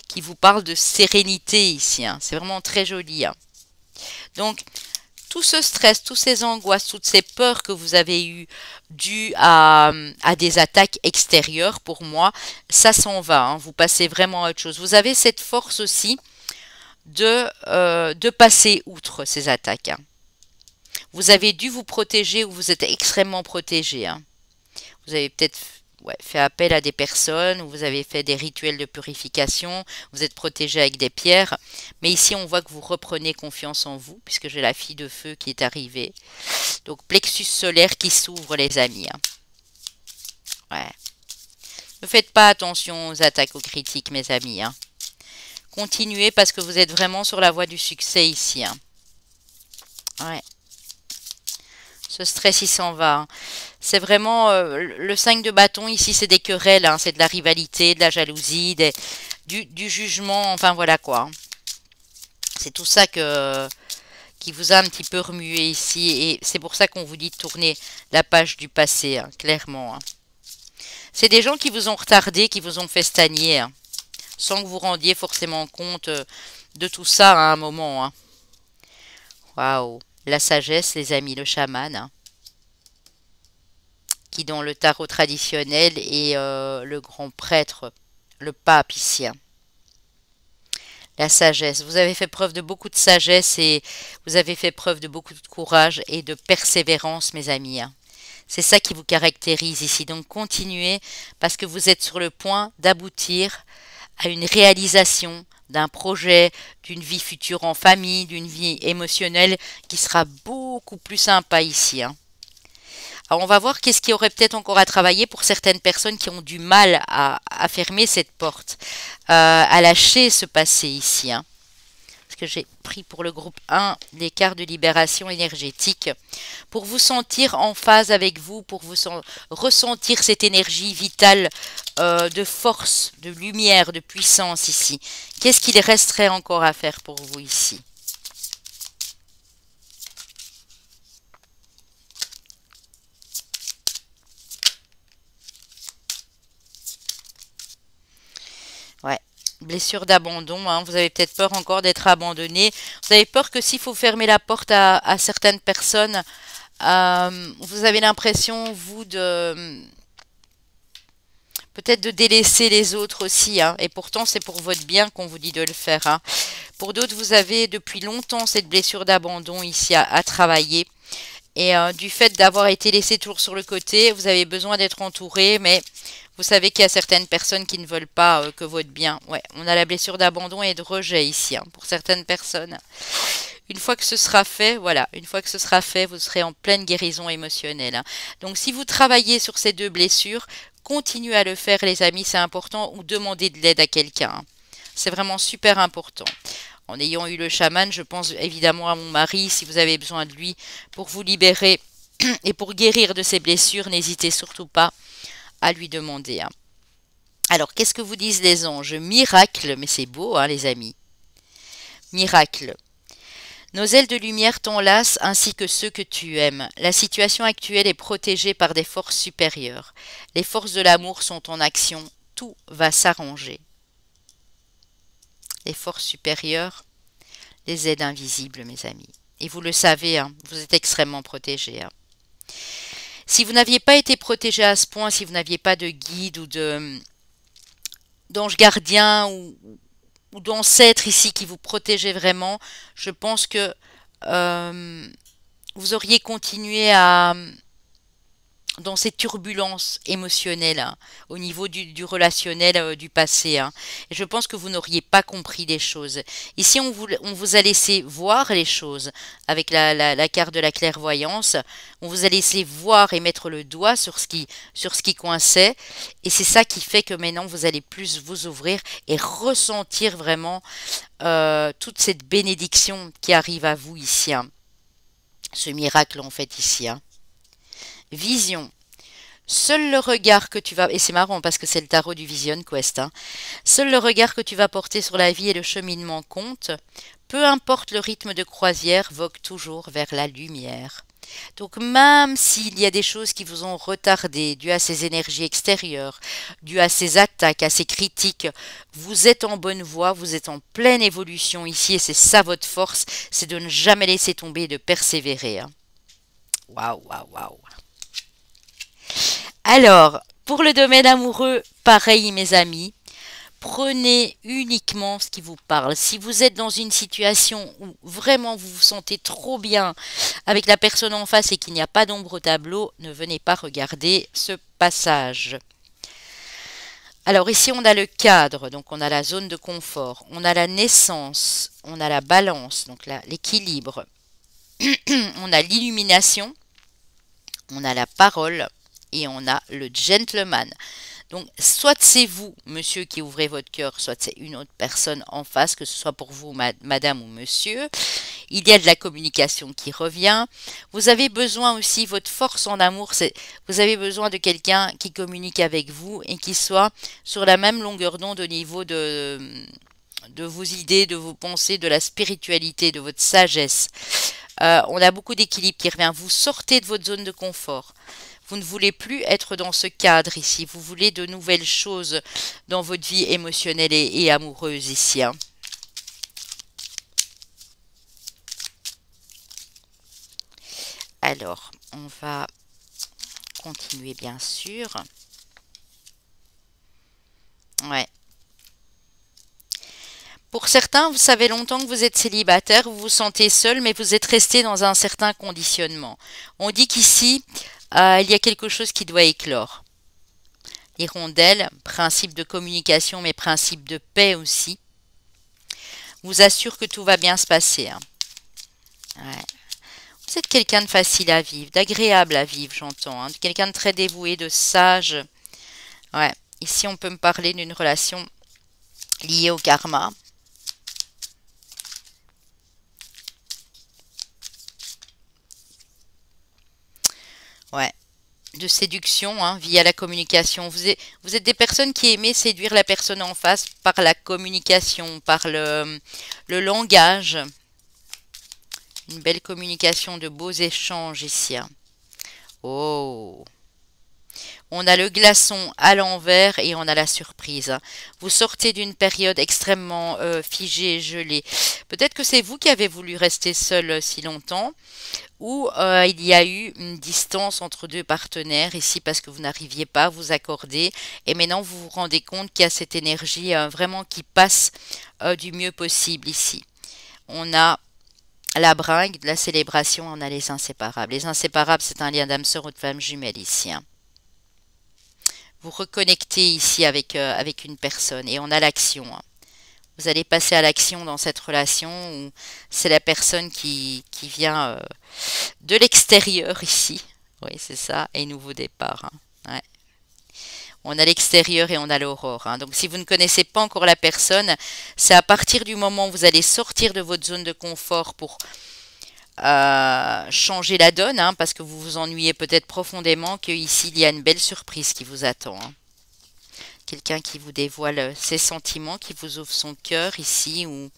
qui vous parle de sérénité ici, hein. C'est vraiment très joli, hein. Donc, tout ce stress, toutes ces angoisses, toutes ces peurs que vous avez eues dues à des attaques extérieures, pour moi, ça s'en va, hein. Vous passez vraiment à autre chose. Vous avez cette force aussi de passer outre ces attaques, hein. Vous avez dû vous protéger ou vous êtes extrêmement protégé, hein. Vous avez peut-être, ouais, fait appel à des personnes, ou vous avez fait des rituels de purification, vous êtes protégé avec des pierres. Mais ici, on voit que vous reprenez confiance en vous, puisque j'ai la fille de feu qui est arrivée. Donc, plexus solaire qui s'ouvre, les amis, hein. Ouais. Ne faites pas attention aux attaques, aux critiques, mes amis, hein. Continuez parce que vous êtes vraiment sur la voie du succès ici, hein. Ouais. Ce stress, il s'en va, hein. C'est vraiment le 5 de bâton ici, c'est des querelles, hein. C'est de la rivalité, de la jalousie, du jugement, enfin voilà quoi, hein. C'est tout ça qui vous a un petit peu remué ici et c'est pour ça qu'on vous dit de tourner la page du passé, hein, clairement, hein. C'est des gens qui vous ont retardé, qui vous ont fait stagner, hein, sans que vous rendiez forcément compte de tout ça à un moment, hein. Waouh, la sagesse, les amis, le chaman, hein, qui dans le tarot traditionnel est le grand prêtre, le pape ici, hein. La sagesse. Vous avez fait preuve de beaucoup de sagesse et vous avez fait preuve de beaucoup de courage et de persévérance, mes amis, hein. C'est ça qui vous caractérise ici. Donc continuez parce que vous êtes sur le point d'aboutir à une réalisation d'un projet, d'une vie future en famille, d'une vie émotionnelle qui sera beaucoup plus sympa ici, hein. Alors on va voir qu'est-ce qu'il y aurait peut-être encore à travailler pour certaines personnes qui ont du mal à fermer cette porte, à lâcher ce passé ici, hein. Parce que j'ai pris pour le groupe 1 des cartes de libération énergétique pour vous sentir en phase avec vous, pour vous ressentir cette énergie vitale de force, de lumière, de puissance ici. Qu'est-ce qu'il resterait encore à faire pour vous ici? Ouais. Blessure d'abandon, hein. Vous avez peut-être peur encore d'être abandonné. Vous avez peur que s'il faut fermer la porte à certaines personnes, vous avez l'impression, vous, de peut-être de délaisser les autres aussi, hein. Et pourtant, c'est pour votre bien qu'on vous dit de le faire, hein. Pour d'autres, vous avez depuis longtemps cette blessure d'abandon ici à travailler. Et du fait d'avoir été laissé toujours sur le côté, vous avez besoin d'être entouré, mais vous savez qu'il y a certaines personnes qui ne veulent pas que votre bien. Ouais, on a la blessure d'abandon et de rejet ici, hein, pour certaines personnes. Une fois que ce sera fait, voilà, une fois que ce sera fait, vous serez en pleine guérison émotionnelle, hein. Donc si vous travaillez sur ces deux blessures, continuez à le faire les amis, c'est important, ou demandez de l'aide à quelqu'un, hein. C'est vraiment super important. En ayant eu le chaman, je pense évidemment à mon mari, si vous avez besoin de lui pour vous libérer et pour guérir de ses blessures, n'hésitez surtout pas à lui demander, hein. Alors, qu'est-ce que vous disent les anges? Miracle, mais c'est beau, hein, les amis. Miracle. Nos ailes de lumière t'enlacent ainsi que ceux que tu aimes. La situation actuelle est protégée par des forces supérieures. Les forces de l'amour sont en action. Tout va s'arranger. Les forces supérieures, les aides invisibles, mes amis. Et vous le savez, hein, vous êtes extrêmement protégés, hein. Si vous n'aviez pas été protégé à ce point, si vous n'aviez pas de guide ou d'ange gardien ou d'ancêtre ici qui vous protégeait vraiment, je pense que euh, vous auriez continué dans ces turbulences émotionnelles, hein, au niveau du relationnel du passé, hein. Et je pense que vous n'auriez pas compris les choses. Ici, on vous a laissé voir les choses avec la carte de la clairvoyance. On vous a laissé voir et mettre le doigt sur ce qui coinçait. Et c'est ça qui fait que maintenant, vous allez plus vous ouvrir et ressentir vraiment toute cette bénédiction qui arrive à vous ici, hein. Ce miracle en fait ici, hein. Vision. Seul le regard que tu vas... Et c'est marrant parce que c'est le tarot du Vision Quest, hein. Seul le regard que tu vas porter sur la vie et le cheminement compte. Peu importe le rythme de croisière, vogue toujours vers la lumière. Donc même s'il y a des choses qui vous ont retardé, dues à ces énergies extérieures, dues à ces attaques, à ces critiques, vous êtes en bonne voie, vous êtes en pleine évolution ici et c'est ça votre force, c'est de ne jamais laisser tomber et de persévérer, hein. Waouh, waouh, waouh. Alors, pour le domaine amoureux, pareil mes amis, prenez uniquement ce qui vous parle. Si vous êtes dans une situation où vraiment vous vous sentez trop bien avec la personne en face et qu'il n'y a pas d'ombre au tableau, ne venez pas regarder ce passage. Alors ici on a le cadre, donc on a la zone de confort, on a la naissance, on a la balance, donc l'équilibre, on a l'illumination, on a la parole et on a le gentleman. Donc, soit c'est vous, monsieur, qui ouvrez votre cœur, soit c'est une autre personne en face, que ce soit pour vous, madame ou monsieur. Il y a de la communication qui revient. Vous avez besoin aussi, votre force en amour, c'est vous avez besoin de quelqu'un qui communique avec vous et qui soit sur la même longueur d'onde au niveau de vos idées, de vos pensées, de la spiritualité, de votre sagesse. On a beaucoup d'équilibre qui revient. Vous sortez de votre zone de confort. Vous ne voulez plus être dans ce cadre ici. Vous voulez de nouvelles choses dans votre vie émotionnelle et amoureuse ici, hein. Alors, on va continuer bien sûr. Ouais. Pour certains, vous savez longtemps que vous êtes célibataire, vous vous sentez seul, mais vous êtes resté dans un certain conditionnement. On dit qu'ici, il y a quelque chose qui doit éclore. L'hirondelle, principe de communication, mais principe de paix aussi, vous assure que tout va bien se passer, hein. Ouais. Vous êtes quelqu'un de facile à vivre, d'agréable à vivre, j'entends, hein. Quelqu'un de très dévoué, de sage. Ouais. Ici, on peut me parler d'une relation liée au karma. Ouais. De séduction, hein, via la communication. Vous êtes des personnes qui aimez séduire la personne en face par la communication, par le langage. Une belle communication, de beaux échanges ici, hein. Oh! On a le glaçon à l'envers et on a la surprise, hein. Vous sortez d'une période extrêmement figée et gelée. Peut-être que c'est vous qui avez voulu rester seul si longtemps, ou il y a eu une distance entre deux partenaires ici parce que vous n'arriviez pas à vous accorder. Et maintenant, vous vous rendez compte qu'il y a cette énergie vraiment qui passe du mieux possible ici. On a la bringue, la célébration, on a les inséparables. Les inséparables, c'est un lien d'âme sœur ou de femme jumelle ici, hein. Vous reconnectez ici avec une personne et on a l'action, hein. Vous allez passer à l'action dans cette relation où c'est la personne qui vient de l'extérieur ici. Oui, c'est ça. Et nouveau départ, hein. Ouais. On a l'extérieur et on a l'aurore, hein. Donc si vous ne connaissez pas encore la personne, c'est à partir du moment où vous allez sortir de votre zone de confort pour changer la donne, hein, parce que vous vous ennuyez peut-être profondément, qu'ici il y a une belle surprise qui vous attend, hein. Quelqu'un qui vous dévoile ses sentiments, qui vous ouvre son cœur ici, où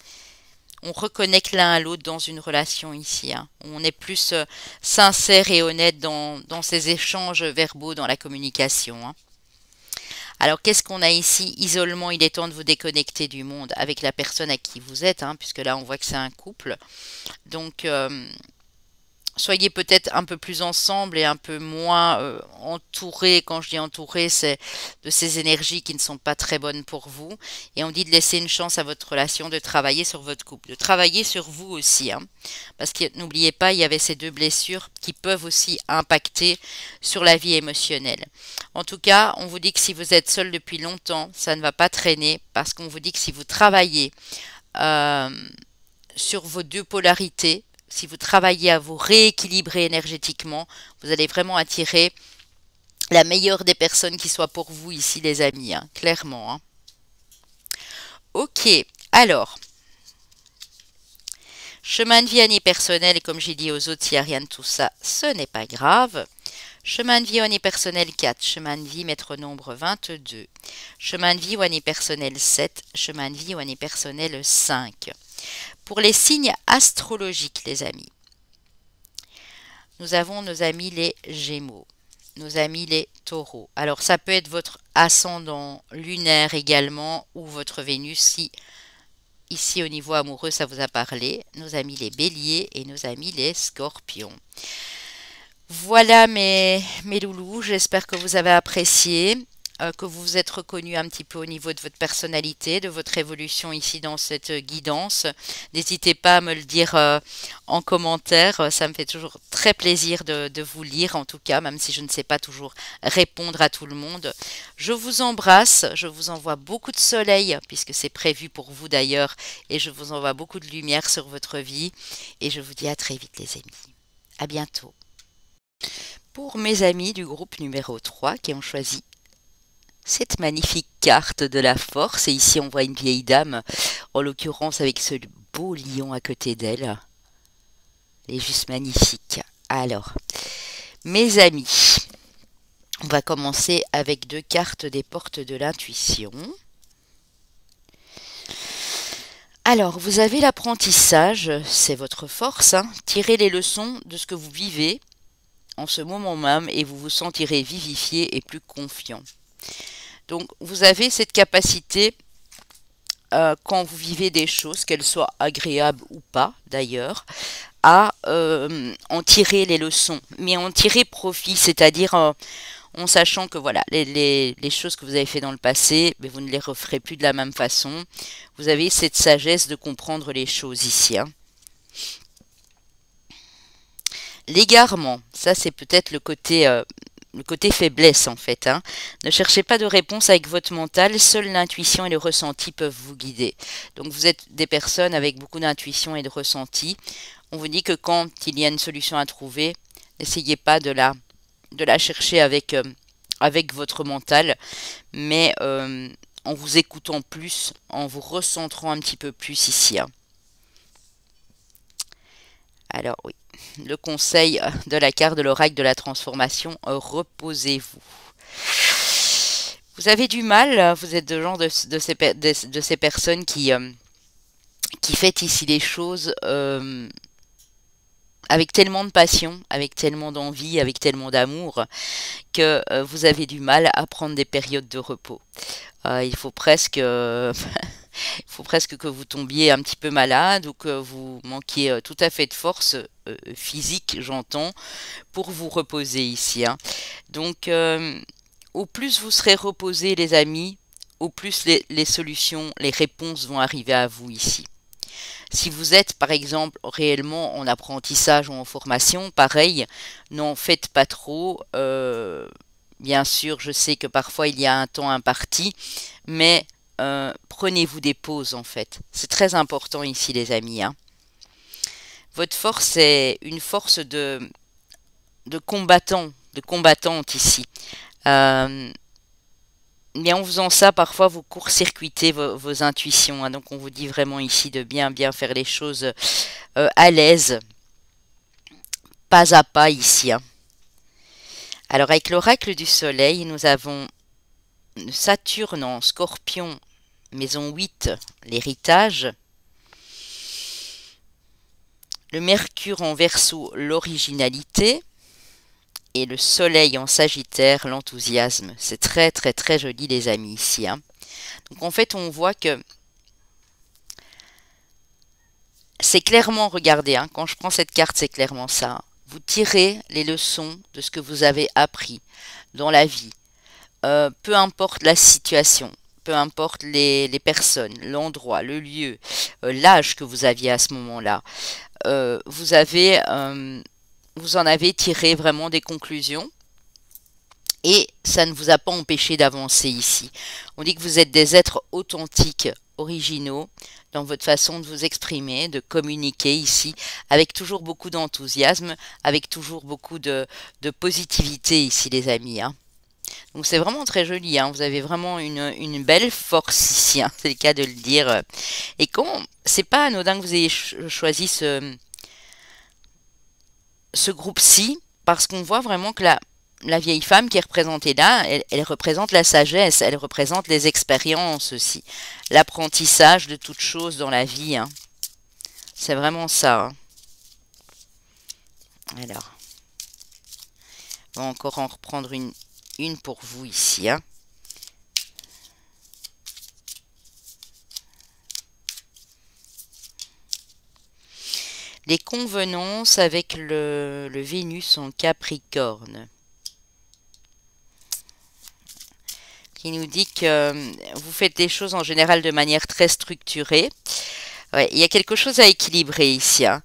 on reconnecte l'un à l'autre dans une relation ici, hein. On est plus sincère et honnête dans ces échanges verbaux, dans la communication, hein. Alors qu'est-ce qu'on a ici? Isolement, il est temps de vous déconnecter du monde avec la personne à qui vous êtes, hein, puisque là on voit que c'est un couple. Donc soyez peut-être un peu plus ensemble et un peu moins entourés. Quand je dis entourés, c'est de ces énergies qui ne sont pas très bonnes pour vous. Et on dit de laisser une chance à votre relation, de travailler sur votre couple, de travailler sur vous aussi, hein. Parce que n'oubliez pas, il y avait ces deux blessures qui peuvent aussi impacter sur la vie émotionnelle. En tout cas, on vous dit que si vous êtes seul depuis longtemps, ça ne va pas traîner parce qu'on vous dit que si vous travaillez euh, sur vos deux polarités, si vous travaillez à vous rééquilibrer énergétiquement, vous allez vraiment attirer la meilleure des personnes qui soient pour vous ici, les amis, hein, clairement, hein. Ok, alors, chemin de vie année personnelle, comme j'ai dit aux autres, s'il n'y a rien de tout ça, ce n'est pas grave. Chemin de vie année personnelle 4, chemin de vie maître nombre 22, chemin de vie année personnelle 7, chemin de vie année personnelle 5. Pour les signes astrologiques, les amis, nous avons nos amis les Gémeaux, nos amis les Taureaux. Alors ça peut être votre ascendant lunaire également ou votre Vénus si ici au niveau amoureux ça vous a parlé. Nos amis les Béliers et nos amis les Scorpions. Voilà mes loulous, j'espère que vous avez apprécié, que vous vous êtes reconnus un petit peu au niveau de votre personnalité, de votre évolution ici dans cette guidance. N'hésitez pas à me le dire en commentaire, ça me fait toujours très plaisir de vous lire en tout cas, même si je ne sais pas toujours répondre à tout le monde. Je vous embrasse, je vous envoie beaucoup de soleil, puisque c'est prévu pour vous d'ailleurs, et je vous envoie beaucoup de lumière sur votre vie, et je vous dis à très vite les amis. À bientôt. Pour mes amis du groupe numéro 3 qui ont choisi cette magnifique carte de la force. Et ici, on voit une vieille dame, en l'occurrence avec ce beau lion à côté d'elle. Elle est juste magnifique. Alors, mes amis, on va commencer avec 2 cartes des portes de l'intuition. Alors, vous avez l'apprentissage, c'est votre force, hein. Tirez les leçons de ce que vous vivez en ce moment même et vous vous sentirez vivifié et plus confiant. Donc, vous avez cette capacité, quand vous vivez des choses, qu'elles soient agréables ou pas d'ailleurs, à en tirer les leçons, mais en tirer profit, c'est-à-dire en sachant que voilà, les choses que vous avez fait dans le passé, mais vous ne les referez plus de la même façon. Vous avez cette sagesse de comprendre les choses ici, hein. L'égarement, ça c'est peut-être le côté faiblesse en fait, hein. Ne cherchez pas de réponse avec votre mental, seule l'intuition et le ressenti peuvent vous guider. Donc vous êtes des personnes avec beaucoup d'intuition et de ressenti. On vous dit que quand il y a une solution à trouver, n'essayez pas de la chercher avec votre mental, mais en vous écoutant plus, en vous recentrant un petit peu plus ici, hein. Alors oui, le conseil de la carte de l'oracle de la transformation, reposez-vous. Vous avez du mal, vous êtes de genre de ces personnes qui fait ici les choses avec tellement de passion, avec tellement d'envie, avec tellement d'amour, que vous avez du mal à prendre des périodes de repos. Il faut presque, il faut presque que vous tombiez un petit peu malade ou que vous manquiez tout à fait de force physique, j'entends, pour vous reposer ici, hein. Donc, au plus vous serez reposés, les amis, au plus les solutions, les réponses vont arriver à vous ici. Si vous êtes, par exemple, réellement en apprentissage ou en formation, pareil, n'en faites pas trop. Bien sûr, je sais que parfois il y a un temps imparti, mais prenez-vous des pauses en fait. C'est très important ici, les amis, hein. Votre force est une force de combattant, de combattante ici. Euh, Mais en faisant ça, parfois vous court-circuitez vos intuitions, hein. Donc on vous dit vraiment ici de bien faire les choses à l'aise, pas à pas ici, hein. Alors avec l'oracle du soleil, nous avons Saturne en scorpion, maison 8, l'héritage. Le mercure en verseau, l'originalité. Et le soleil en sagittaire, l'enthousiasme. C'est très joli les amis ici, hein. Donc en fait on voit que c'est clairement, regardez, hein, quand je prends cette carte, c'est clairement ça. Vous tirez les leçons de ce que vous avez appris dans la vie. Peu importe la situation, peu importe les personnes, l'endroit, le lieu, l'âge que vous aviez à ce moment-là. Vous en avez tiré vraiment des conclusions. Et ça ne vous a pas empêché d'avancer ici. On dit que vous êtes des êtres authentiques, originaux, dans votre façon de vous exprimer, de communiquer ici, avec toujours beaucoup d'enthousiasme, avec toujours beaucoup de positivité ici, les amis, hein. Donc c'est vraiment très joli, hein. Vous avez vraiment une belle force ici, hein. C'est le cas de le dire. Et quand c'est pas anodin que vous ayez choisi ce groupe-ci, parce qu'on voit vraiment que la vieille femme qui est représentée là, elle représente la sagesse, elle représente les expériences aussi, l'apprentissage de toutes choses dans la vie, hein. C'est vraiment ça, hein. Alors, on va encore en reprendre une pour vous ici, hein. Les convenances avec le Vénus en Capricorne, qui nous dit que vous faites les choses en général de manière très structurée. Ouais, il y a quelque chose à équilibrer ici, hein.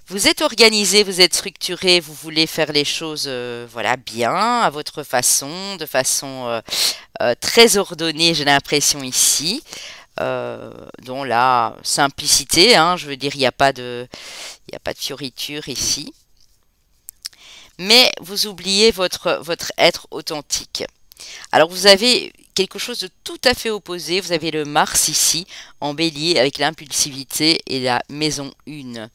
Vous êtes organisé, vous êtes structuré, vous voulez faire les choses voilà, bien, à votre façon, de façon très ordonnée, j'ai l'impression ici. Dont la simplicité, hein, je veux dire, il n'y a pas de fioriture ici. Mais vous oubliez votre être authentique. Alors vous avez quelque chose de tout à fait opposé. Vous avez le Mars ici, en bélier, avec l'impulsivité et la maison 1.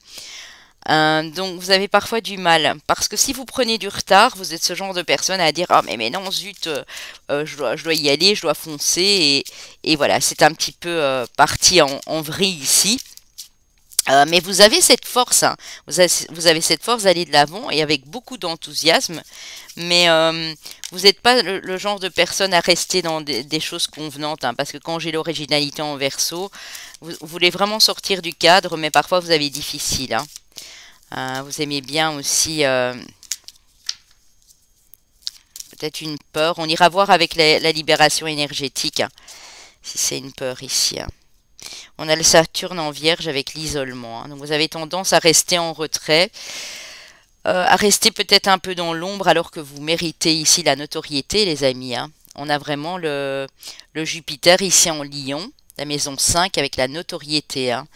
Donc vous avez parfois du mal, parce que si vous prenez du retard, vous êtes ce genre de personne à dire ah mais non zut, je dois y aller, je dois foncer et voilà, c'est un petit peu parti en vrille ici. Mais vous avez cette force, hein. Vous avez cette force d'aller de l'avant et avec beaucoup d'enthousiasme, mais vous n'êtes pas le genre de personne à rester dans des choses convenantes, hein, parce que quand j'ai l'originalité en verso, vous voulez vraiment sortir du cadre, mais parfois vous avez difficile, hein. Vous aimez bien aussi peut-être une peur. On ira voir avec la libération énergétique, hein, si c'est une peur ici, hein. On a le Saturne en Vierge avec l'isolement, hein. Donc vous avez tendance à rester en retrait, à rester peut-être un peu dans l'ombre alors que vous méritez ici la notoriété, les amis, hein. On a vraiment le Jupiter ici en Lion, la maison 5 avec la notoriété, hein.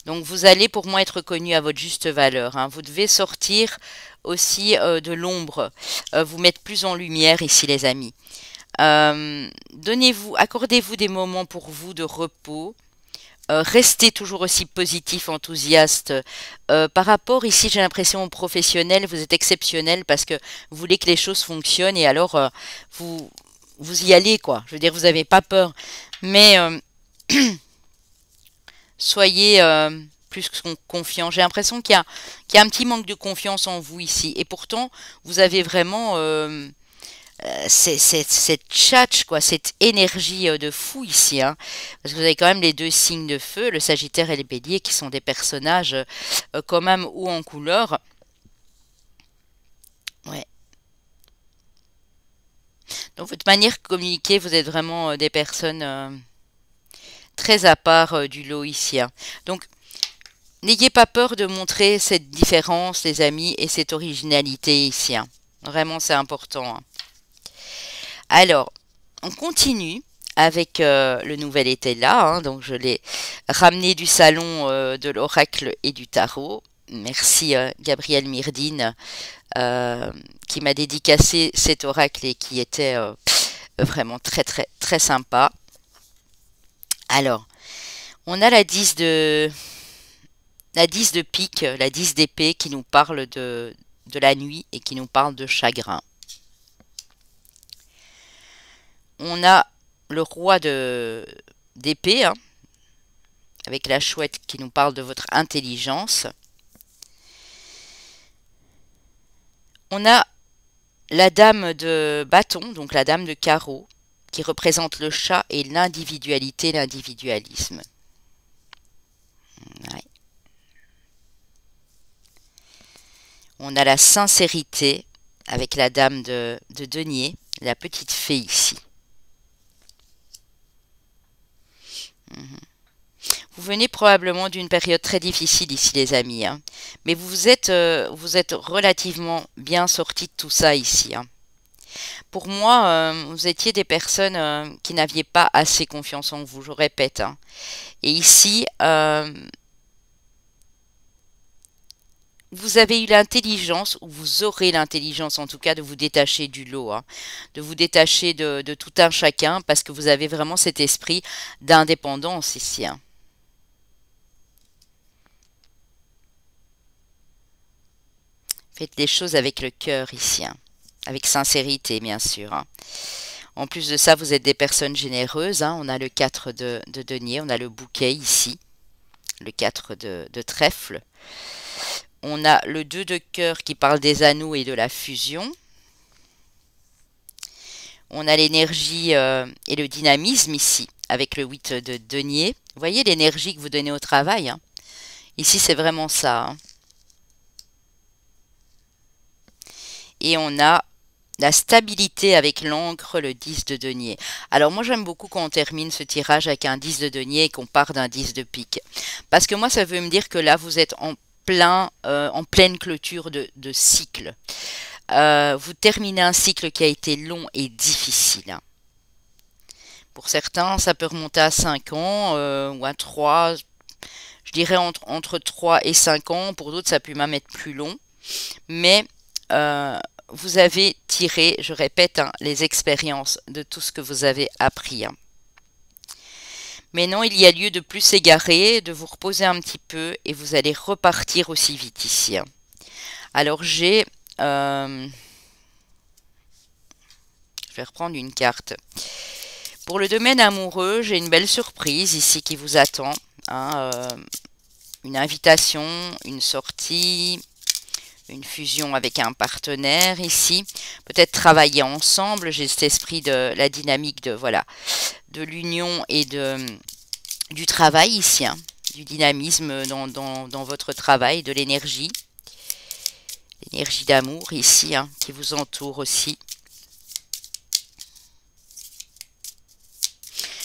Donc vous allez pour moi être connu à votre juste valeur, hein. Vous devez sortir aussi de l'ombre, vous mettre plus en lumière ici les amis. Accordez-vous des moments pour vous de repos. Restez toujours aussi positif, enthousiaste. Par rapport ici, j'ai l'impression au professionnel, vous êtes exceptionnel parce que vous voulez que les choses fonctionnent et alors vous vous y allez quoi. Je veux dire, vous n'avez pas peur, mais soyez plus confiant. J'ai l'impression qu'il y a un petit manque de confiance en vous ici et pourtant vous avez vraiment cette tchatch, quoi, cette énergie de fou ici, hein, parce que vous avez quand même les deux signes de feu, le Sagittaire et le Bélier, qui sont des personnages quand même hauts en couleur. Ouais. Donc votre manière de communiquer, vous êtes vraiment des personnes très à part du lot ici, hein. Donc n'ayez pas peur de montrer cette différence, les amis, et cette originalité ici, hein. Vraiment, c'est important, hein. Alors, on continue avec le nouvel été là, hein. Donc je l'ai ramené du salon de l'oracle et du tarot. Merci Gabrielle Myrdine qui m'a dédicacé cet oracle et qui était vraiment très très très sympa. Alors, on a la 10 de pique, la 10 d'épée qui nous parle de la nuit et qui nous parle de chagrin. On a le roi d'épée, hein, avec la chouette qui nous parle de votre intelligence. On a la dame de bâton, donc la dame de carreau, qui représente le chat et l'individualité, l'individualisme. Ouais. On a la sincérité avec la dame de denier, la petite fée ici. Vous venez probablement d'une période très difficile ici, les amis, hein. Mais vous êtes relativement bien sortis de tout ça ici, hein. Pour moi, vous étiez des personnes qui n'aviez pas assez confiance en vous, je répète, hein. Et ici, vous avez eu l'intelligence, ou vous aurez l'intelligence en tout cas, de vous détacher du lot, hein, de vous détacher de tout un chacun, parce que vous avez vraiment cet esprit d'indépendance ici, hein. Faites les choses avec le cœur ici, hein, avec sincérité bien sûr, hein. En plus de ça, vous êtes des personnes généreuses, hein. On a le 4 de denier, on a le bouquet ici, le 4 de trèfle. On a le 2 de cœur qui parle des anneaux et de la fusion. On a l'énergie et le dynamisme ici, avec le 8 de denier. Vous voyez l'énergie que vous donnez au travail, hein. Ici, c'est vraiment ça, hein. Et on a la stabilité avec l'encre, le 10 de denier. Alors moi, j'aime beaucoup quand on termine ce tirage avec un 10 de denier et qu'on part d'un 10 de pique. Parce que moi, ça veut me dire que là, vous êtes en pleine clôture de cycle. Vous terminez un cycle qui a été long et difficile, hein. Pour certains, ça peut remonter à 5 ans ou à 3, je dirais entre 3 et 5 ans. Pour d'autres, ça peut même être plus long. Mais vous avez tiré, je répète, hein, les expériences de tout ce que vous avez appris. Hein. Mais non, il y a lieu de plus s'égarer, de vous reposer un petit peu et vous allez repartir aussi vite ici. Hein. Alors euh, je vais reprendre une carte. Pour le domaine amoureux, j'ai une belle surprise ici qui vous attend. Hein, une invitation, une sortie, une fusion avec un partenaire ici. Peut-être travailler ensemble. J'ai cet esprit de la dynamique de voilà, de l'union et du travail ici. Hein, du dynamisme dans votre travail, de l'énergie. L'énergie d'amour ici hein, qui vous entoure aussi.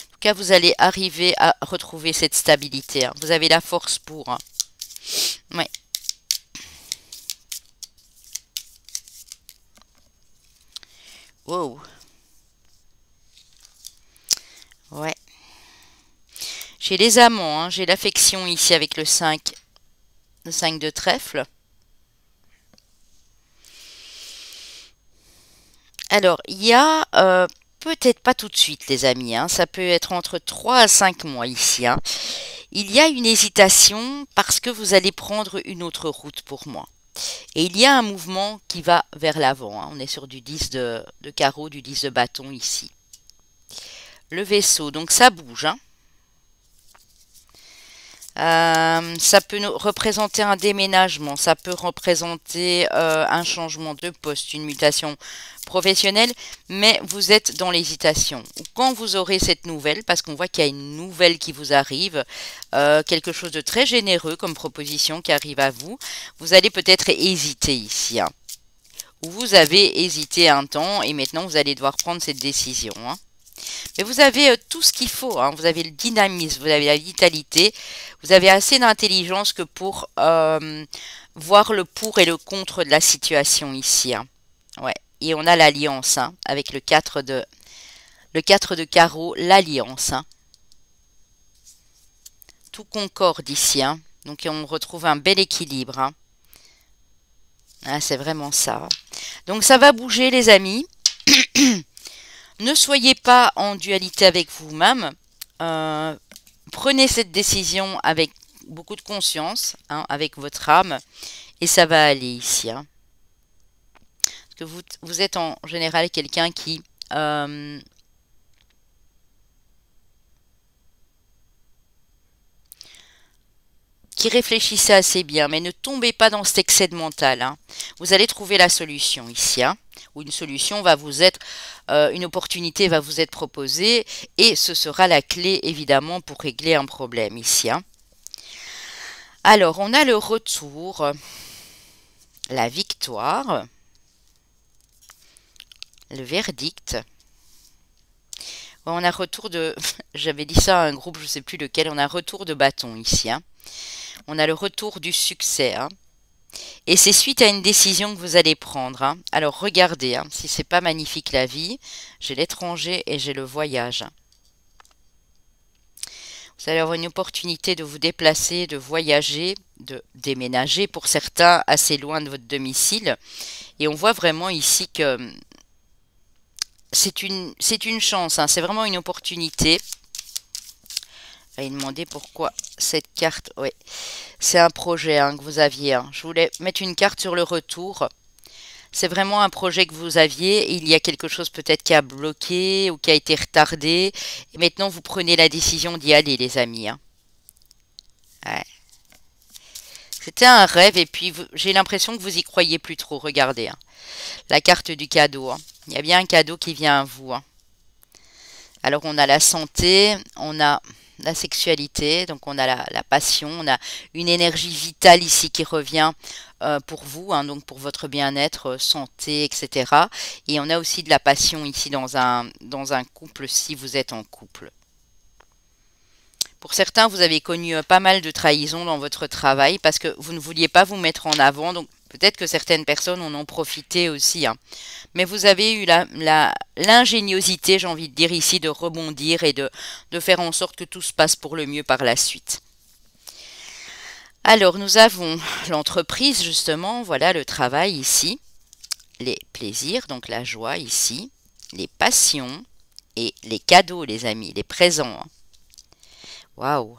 En tout cas, vous allez arriver à retrouver cette stabilité. Hein. Vous avez la force pour. Hein. Ouais. Wow. Ouais. J'ai les amants, hein. J'ai l'affection ici avec le 5 de trèfle. Alors, il y a peut-être pas tout de suite, les amis. Hein. Ça peut être entre 3 à 5 mois ici. Hein. Il y a une hésitation parce que vous allez prendre une autre route pour moi. Et il y a un mouvement qui va vers l'avant. Hein. On est sur du 10 de carreau, du 10 de bâton ici. Le vaisseau, donc ça bouge. Hein. Ça peut représenter un déménagement, ça peut représenter un changement de poste, une mutation professionnelle, mais vous êtes dans l'hésitation. Quand vous aurez cette nouvelle, parce qu'on voit qu'il y a une nouvelle qui vous arrive, quelque chose de très généreux comme proposition qui arrive à vous, vous allez peut-être hésiter ici. Hein. Vous avez hésité un temps et maintenant vous allez devoir prendre cette décision. Hein. Mais vous avez tout ce qu'il faut. Hein. Vous avez le dynamisme, vous avez la vitalité, vous avez assez d'intelligence que pour voir le pour et le contre de la situation ici. Hein. Ouais. Et on a l'alliance hein, avec le 4 de carreau, l'alliance. Hein. Tout concorde ici. Hein. Donc on retrouve un bel équilibre. Hein. Ah, c'est vraiment ça. Donc ça va bouger les amis. Ne soyez pas en dualité avec vous-même. Prenez cette décision avec beaucoup de conscience, hein, avec votre âme, et ça va aller ici. Hein. Parce que vous êtes en général quelqu'un qui réfléchissait assez bien, mais ne tombez pas dans cet excès de mental. Hein. Vous allez trouver la solution ici. Hein. Ou une solution va vous être, une opportunité va vous être proposée et ce sera la clé évidemment pour régler un problème ici. Hein. Alors, on a le retour, la victoire, le verdict. On a retour de, j'avais dit ça à un groupe, je ne sais plus lequel, on a retour de bâton ici. Hein. On a le retour du succès. Hein. Et c'est suite à une décision que vous allez prendre. Hein. Alors regardez, hein, si c'est pas magnifique la vie, j'ai l'étranger et j'ai le voyage. Vous allez avoir une opportunité de vous déplacer, de voyager, de déménager pour certains assez loin de votre domicile. Et on voit vraiment ici que c'est une chance, hein, c'est vraiment une opportunité. Je vais demander pourquoi cette carte. Oui, c'est un projet hein, que vous aviez. Hein. Je voulais mettre une carte sur le retour. C'est vraiment un projet que vous aviez. Et il y a quelque chose peut-être qui a bloqué ou qui a été retardé. Et maintenant, vous prenez la décision d'y aller, les amis. Hein. Ouais. C'était un rêve et puis j'ai l'impression que vous y croyez plus trop. Regardez. Hein. La carte du cadeau. Hein. Il y a bien un cadeau qui vient à vous. Hein. Alors, on a la santé, on a la sexualité, donc on a la passion, on a une énergie vitale ici qui revient pour vous, hein, donc pour votre bien-être, santé, etc. Et on a aussi de la passion ici dans un couple si vous êtes en couple. Pour certains, vous avez connu pas mal de trahisons dans votre travail parce que vous ne vouliez pas vous mettre en avant, donc peut-être que certaines personnes en ont profité aussi. Hein. Mais vous avez eu l'ingéniosité, j'ai envie de dire ici, de rebondir et de faire en sorte que tout se passe pour le mieux par la suite. Alors, nous avons l'entreprise, justement, voilà le travail ici. les plaisirs, donc la joie ici, les passions et les cadeaux, les amis, les présents. Hein. Waouh!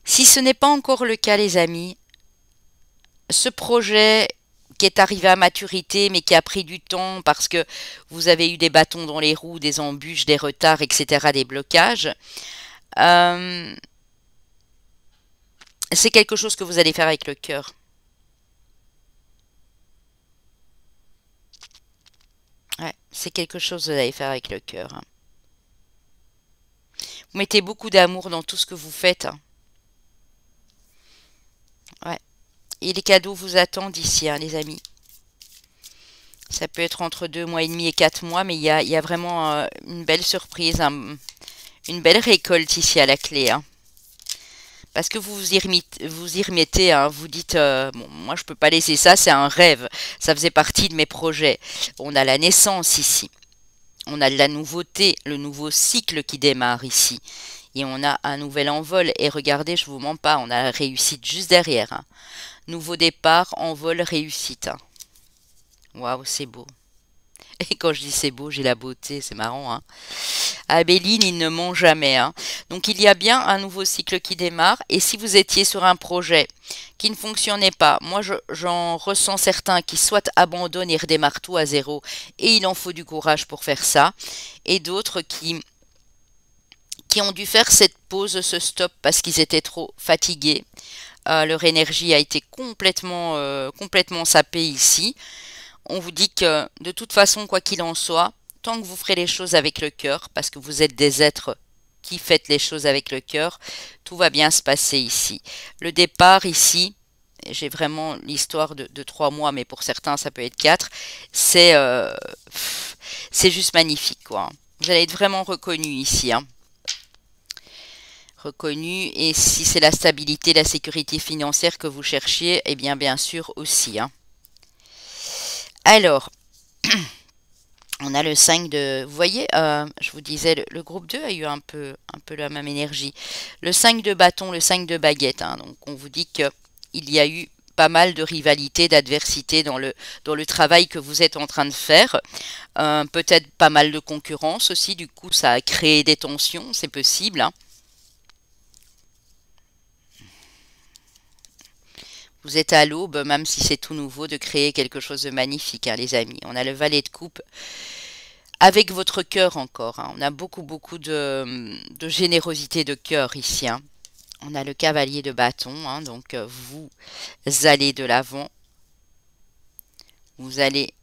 Si ce n'est pas encore le cas, les amis, ce projet qui est arrivé à maturité, mais qui a pris du temps parce que vous avez eu des bâtons dans les roues, des embûches, des retards, etc., des blocages, euh, c'est quelque chose que vous allez faire avec le cœur. Ouais, c'est quelque chose que vous allez faire avec le cœur. Hein. Vous mettez beaucoup d'amour dans tout ce que vous faites. Hein. Ouais. Et les cadeaux vous attendent ici, hein, les amis. Ça peut être entre 2 mois et demi et 4 mois, mais il y a vraiment une belle surprise, une belle récolte ici à la clé. Hein. Parce que vous y remettez, hein, vous dites, bon, moi je peux pas laisser ça, c'est un rêve. Ça faisait partie de mes projets. On a la naissance ici. On a de la nouveauté, le nouveau cycle qui démarre ici. Et on a un nouvel envol. Et regardez, je vous mens pas, on a la réussite juste derrière. Hein. Nouveau départ, envol, réussite. Hein. Waouh, c'est beau. Et quand je dis c'est beau, j'ai la beauté, c'est marrant. Hein. Abéline, il ne ment jamais. Hein. Donc il y a bien un nouveau cycle qui démarre. Et si vous étiez sur un projet qui ne fonctionnait pas, moi j'en ressens certains qui soit abandonnent et redémarrent tout à zéro. Et il en faut du courage pour faire ça. Et d'autres qui ont dû faire cette pause, ce stop parce qu'ils étaient trop fatigués. Leur énergie a été complètement sapée ici. On vous dit que de toute façon, quoi qu'il en soit, tant que vous ferez les choses avec le cœur, parce que vous êtes des êtres qui faites les choses avec le cœur, tout va bien se passer ici. Le départ ici, j'ai vraiment l'histoire de 3 mois, mais pour certains ça peut être 4, c'est juste magnifique, quoi. Vous allez être vraiment reconnu ici, hein. Reconnu, et si c'est la stabilité, la sécurité financière que vous cherchiez, eh bien sûr aussi, hein. Alors, on a le 5 de... Vous voyez, je vous disais, le groupe 2 a eu un peu la même énergie. Le 5 de bâton, le 5 de baguette. Hein, donc, on vous dit qu'il y a eu pas mal de rivalité, d'adversité dans le travail que vous êtes en train de faire. Peut-être pas mal de concurrence aussi. Du coup, ça a créé des tensions. C'est possible. Hein. Vous êtes à l'aube, même si c'est tout nouveau, de créer quelque chose de magnifique, hein, les amis. On a le valet de coupe avec votre cœur encore. Hein. On a beaucoup de générosité de cœur ici. Hein. On a le cavalier de bâton. Hein, donc, vous allez de l'avant. Vous allez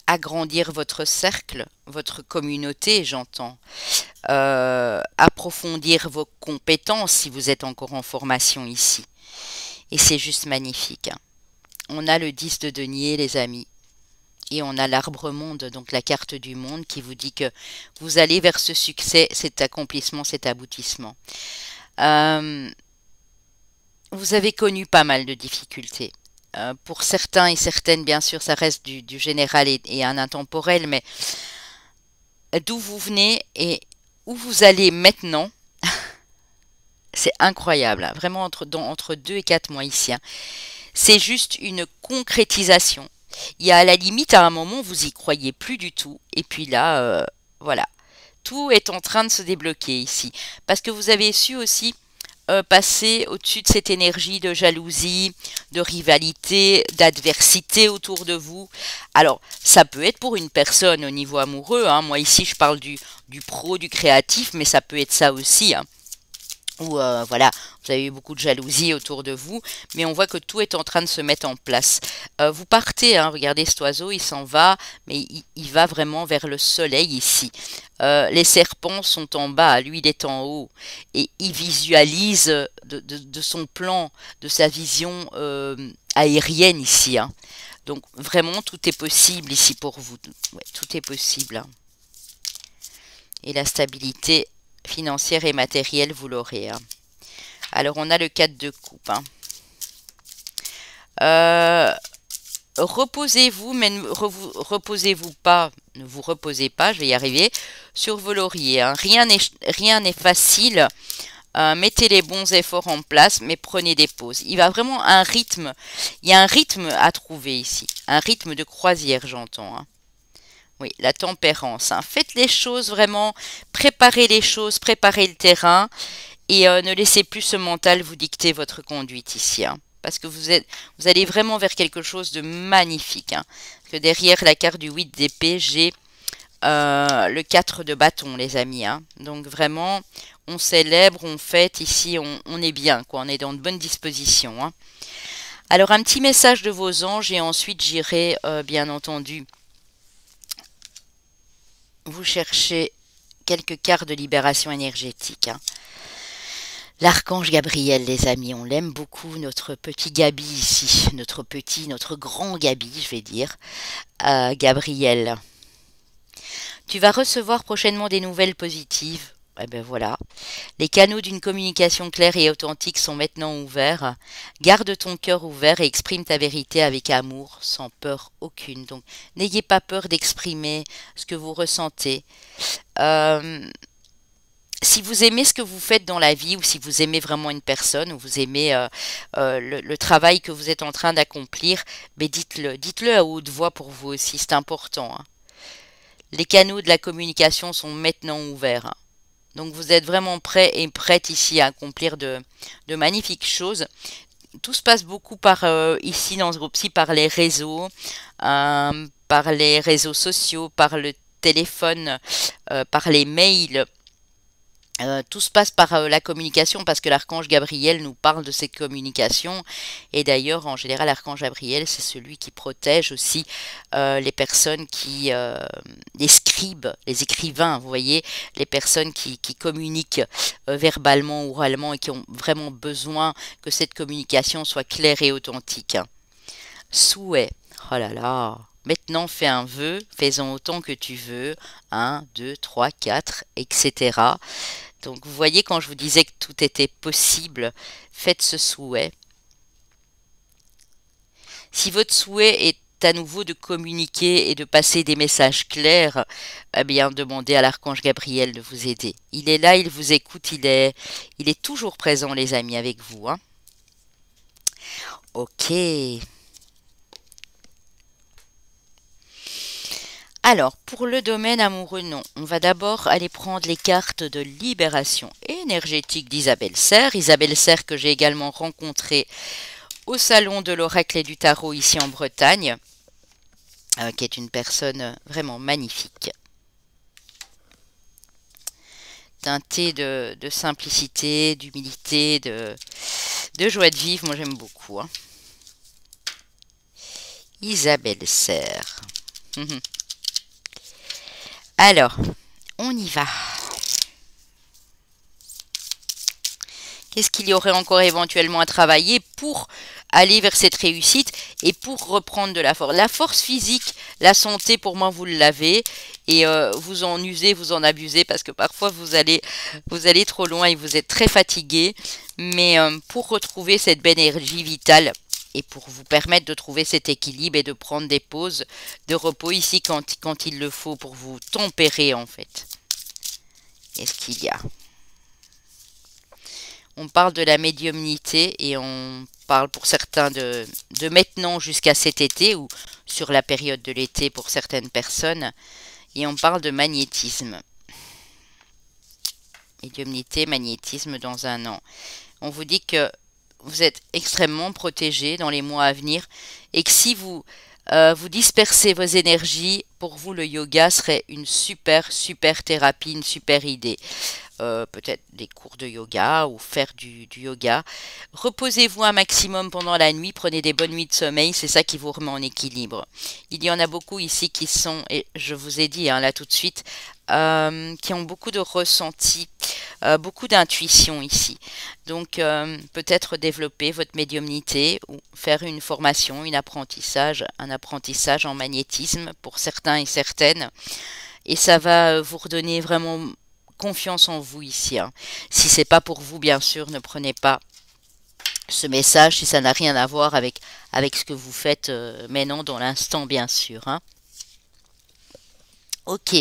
agrandir votre cercle, votre communauté, j'entends. Approfondir vos compétences si vous êtes encore en formation ici. Et c'est juste magnifique. Hein. On a le 10 de denier, les amis. Et on a l'arbre monde, donc la carte du monde, qui vous dit que vous allez vers ce succès, cet accomplissement, cet aboutissement. Vous avez connu pas mal de difficultés. Pour certains et certaines, bien sûr, ça reste du général et un intemporel, mais d'où vous venez et où vous allez maintenant, c'est incroyable. Hein. Vraiment, entre 2 et 4 mois ici. Hein. C'est juste une concrétisation. Il y a à la limite, à un moment, vous y croyez plus du tout. Et puis là, voilà. Tout est en train de se débloquer ici. Parce que vous avez su aussi passer au-dessus de cette énergie de jalousie, de rivalité, d'adversité autour de vous. Alors, ça peut être pour une personne au niveau amoureux. Hein. Moi, ici, je parle du pro, du créatif, mais ça peut être ça aussi. Hein. Ou voilà, vous avez eu beaucoup de jalousie autour de vous, mais on voit que tout est en train de se mettre en place. Vous partez, hein, regardez cet oiseau, il s'en va, mais il va vraiment vers le soleil ici. Les serpents sont en bas, lui il est en haut, et il visualise de son plan, de sa vision aérienne ici. Hein. Donc vraiment tout est possible ici pour vous, ouais, tout est possible. Hein. Et la stabilité financière et matérielle, vous l'aurez. Hein. Alors, on a le 4 de coupe. Hein. Reposez-vous, mais ne reposez-vous pas, ne vous reposez pas, je vais y arriver, sur vos lauriers. Hein. Rien n'est facile Mettez les bons efforts en place, mais prenez des pauses. Il y a vraiment un rythme. Il y a un rythme à trouver ici. Un rythme de croisière, j'entends, hein. Oui, la tempérance, hein. Faites les choses vraiment, préparez les choses, préparez le terrain et ne laissez plus ce mental vous dicter votre conduite ici, hein. Parce que vous allez vraiment vers quelque chose de magnifique, hein. Parce que derrière la carte du 8 d'épée, j'ai le 4 de bâton, les amis, hein. Donc vraiment, on célèbre, on fête, ici on est bien, quoi. On est dans de bonnes dispositions, hein. Alors un petit message de vos anges et ensuite j'irai bien entendu vous chercher quelques cartes de libération énergétique, hein. L'archange Gabriel, les amis, on l'aime beaucoup, notre petit Gabi ici, notre grand Gabi, je vais dire, Gabriel. Tu vas recevoir prochainement des nouvelles positives. Eh ben voilà. Les canaux d'une communication claire et authentique sont maintenant ouverts. Garde ton cœur ouvert et exprime ta vérité avec amour, sans peur aucune. Donc, n'ayez pas peur d'exprimer ce que vous ressentez. Si vous aimez ce que vous faites dans la vie ou si vous aimez vraiment une personne ou vous aimez le travail que vous êtes en train d'accomplir, mais dites-le à haute voix pour vous aussi, c'est important, hein. Les canaux de la communication sont maintenant ouverts, hein. Donc vous êtes vraiment prêts et prêtes ici à accomplir de magnifiques choses. Tout se passe beaucoup par ici dans ce groupe-ci par les réseaux sociaux, par le téléphone, par les mails. Tout se passe par la communication parce que l'archange Gabriel nous parle de cette communication et d'ailleurs en général l'archange Gabriel c'est celui qui protège aussi les personnes les scribes, les écrivains, vous voyez, les personnes qui communiquent verbalement, oralement et qui ont vraiment besoin que cette communication soit claire et authentique. Souhait, oh là là. Maintenant, fais un vœu, fais-en autant que tu veux, 1, 2, 3, 4, etc. Donc, vous voyez, quand je vous disais que tout était possible, faites ce souhait. Si votre souhait est à nouveau de communiquer et de passer des messages clairs, eh bien, demandez à l'archange Gabriel de vous aider. Il est là, il vous écoute, il est toujours présent, les amis, avec vous, hein. Ok. Alors, pour le domaine amoureux, non. On va d'abord aller prendre les cartes de libération énergétique d'Isabelle Serre. Isabelle Serre que j'ai également rencontrée au salon de l'oracle et du tarot ici en Bretagne, qui est une personne vraiment magnifique. Teintée de simplicité, d'humilité, de joie de vivre. Moi, j'aime beaucoup, hein. Isabelle Serre. Alors, on y va. Qu'est-ce qu'il y aurait encore éventuellement à travailler pour aller vers cette réussite et pour reprendre de la force? La force physique, la santé, pour moi, vous l'avez. Et vous en usez, vous en abusez parce que parfois vous allez trop loin et vous êtes très fatigué. Mais pour retrouver cette belle énergie vitale et pour vous permettre de trouver cet équilibre et de prendre des pauses de repos ici quand il le faut pour vous tempérer en fait. Qu'est-ce qu'il y a? On parle de la médiumnité et on parle pour certains de maintenant jusqu'à cet été ou sur la période de l'été pour certaines personnes. Et on parle de magnétisme. Médiumnité, magnétisme dans un an. On vous dit que vous êtes extrêmement protégé dans les mois à venir et que si vous dispersez vos énergies, pour vous le yoga serait une super thérapie, une super idée. Peut-être des cours de yoga ou faire du yoga. Reposez-vous un maximum pendant la nuit, prenez des bonnes nuits de sommeil, c'est ça qui vous remet en équilibre. Il y en a beaucoup ici qui sont, et je vous ai dit hein, là tout de suite, qui ont beaucoup de ressenti, beaucoup d'intuition ici. Donc peut-être développer votre médiumnité ou faire une formation, un apprentissage en magnétisme pour certains et certaines. Et ça va vous redonner vraiment confiance en vous ici, hein. Si c'est pas pour vous, bien sûr, ne prenez pas ce message si ça n'a rien à voir avec ce que vous faites maintenant dans l'instant, bien sûr, hein. Ok.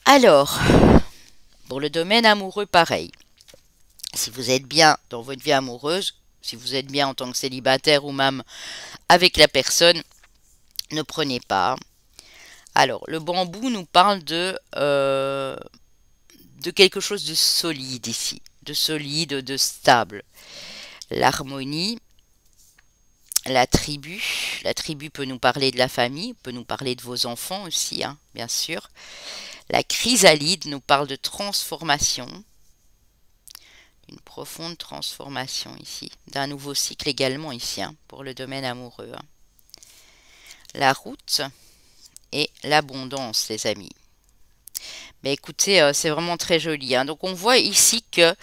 Alors, pour le domaine amoureux, pareil. Si vous êtes bien dans votre vie amoureuse, si vous êtes bien en tant que célibataire ou même avec la personne, ne prenez pas. Alors, le bambou nous parle de quelque chose de solide ici, de solide, de stable. L'harmonie, la tribu peut nous parler de la famille, peut nous parler de vos enfants aussi, hein, bien sûr. La chrysalide nous parle de transformation, une profonde transformation ici, d'un nouveau cycle également ici, hein, pour le domaine amoureux, hein. La route et l'abondance, les amis. Mais écoutez, c'est vraiment très joli, hein. Donc on voit ici que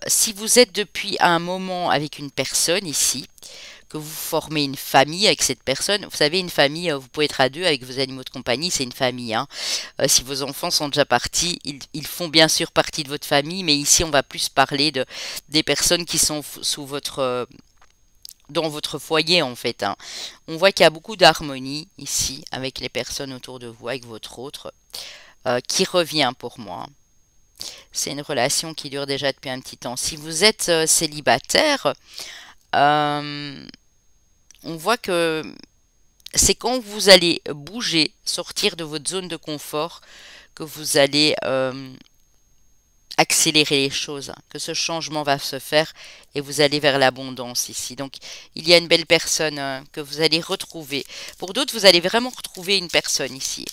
si vous êtes depuis un moment avec une personne ici, que vous formez une famille avec cette personne, vous savez, une famille, vous pouvez être à deux avec vos animaux de compagnie, c'est une famille, hein. Si vos enfants sont déjà partis, ils font bien sûr partie de votre famille, mais ici on va plus parler des personnes qui sont sous dans votre foyer en fait, hein. On voit qu'il y a beaucoup d'harmonie ici avec les personnes autour de vous, avec votre autre, qui revient pour moi. C'est une relation qui dure déjà depuis un petit temps. Si vous êtes célibataire, euh, on voit que c'est quand vous allez bouger, sortir de votre zone de confort, que vous allez accélérer les choses, hein, que ce changement va se faire et vous allez vers l'abondance ici. Donc, il y a une belle personne que vous allez retrouver. Pour d'autres, vous allez vraiment retrouver une personne ici.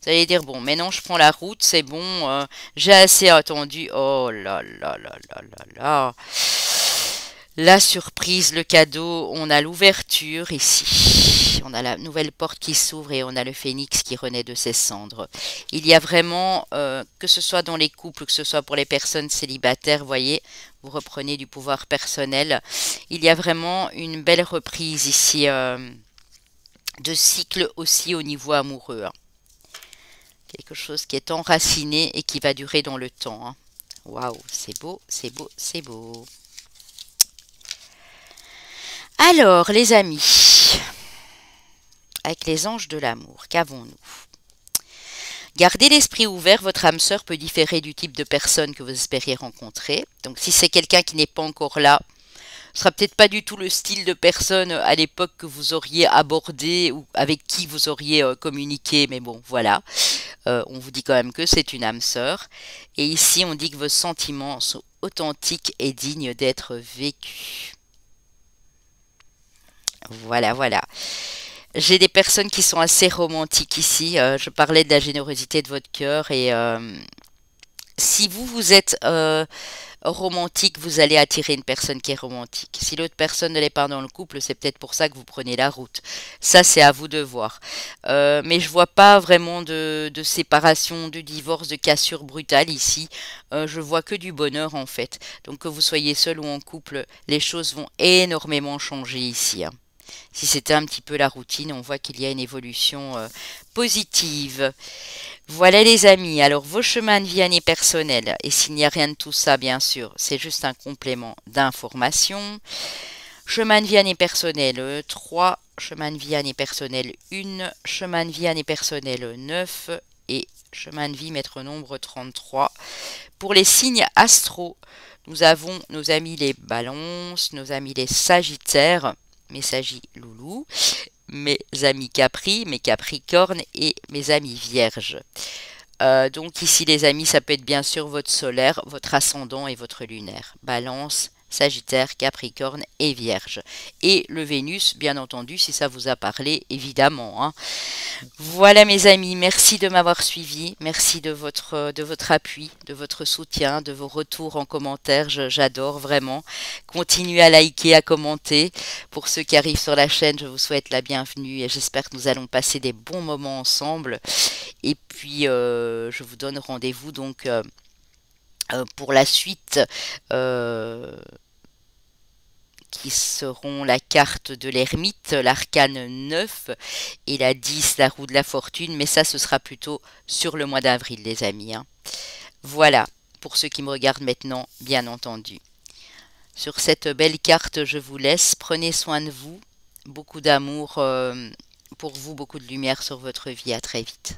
Vous allez dire, bon, maintenant je prends la route, c'est bon, j'ai assez attendu. Oh là là là là là là. La surprise, le cadeau, on a l'ouverture ici. On a la nouvelle porte qui s'ouvre et on a le phénix qui renaît de ses cendres. Il y a vraiment, que ce soit dans les couples, que ce soit pour les personnes célibataires, voyez, vous reprenez du pouvoir personnel. Il y a vraiment une belle reprise ici de cycle aussi au niveau amoureux, hein. Quelque chose qui est enraciné et qui va durer dans le temps, hein. Waouh, c'est beau, c'est beau, c'est beau. Alors, les amis, avec les anges de l'amour, qu'avons-nous? Gardez l'esprit ouvert, votre âme sœur peut différer du type de personne que vous espériez rencontrer. Donc si c'est quelqu'un qui n'est pas encore là, ce sera peut-être pas du tout le style de personne à l'époque que vous auriez abordé ou avec qui vous auriez communiqué, mais bon, voilà. On vous dit quand même que c'est une âme sœur. Et ici, on dit que vos sentiments sont authentiques et dignes d'être vécus. Voilà, voilà. J'ai des personnes qui sont assez romantiques ici. Je parlais de la générosité de votre cœur et si vous êtes romantique, vous allez attirer une personne qui est romantique. Si l'autre personne ne l'est pas dans le couple, c'est peut-être pour ça que vous prenez la route. Ça, c'est à vous de voir. Mais je vois pas vraiment de séparation, de divorce, de cassure brutale ici. Je vois que du bonheur en fait. Donc que vous soyez seul ou en couple, les choses vont énormément changer ici, hein. Si c'était un petit peu la routine, on voit qu'il y a une évolution positive. Voilà les amis, alors vos chemins de vie année personnels, et s'il n'y a rien de tout ça bien sûr, c'est juste un complément d'information. Chemin de vie année personnelle 3, chemin de vie année personnelle 1, chemin de vie année personnelle 9 et chemin de vie maître nombre 33. Pour les signes astro, nous avons nos amis les balances, nos amis les sagittaires, mes sagis loulous, mes amis Capri, mes Capricornes et mes amis Vierges. Donc ici les amis, ça peut être bien sûr votre solaire, votre ascendant et votre lunaire. Balance, Sagittaire, Capricorne et Vierge. Et le Vénus, bien entendu, si ça vous a parlé, évidemment, hein. Voilà mes amis, merci de m'avoir suivi, merci de votre appui, de votre soutien, de vos retours en commentaire, j'adore vraiment. Continuez à liker, à commenter. Pour ceux qui arrivent sur la chaîne, je vous souhaite la bienvenue et j'espère que nous allons passer des bons moments ensemble. Et puis, je vous donne rendez-vous donc pour la suite qui seront la carte de l'ermite, l'arcane 9 et la 10, la roue de la fortune. Mais ça, ce sera plutôt sur le mois d'avril, les amis, hein. Voilà, pour ceux qui me regardent maintenant, bien entendu. Sur cette belle carte, je vous laisse. Prenez soin de vous. Beaucoup d'amour pour vous, beaucoup de lumière sur votre vie. À très vite.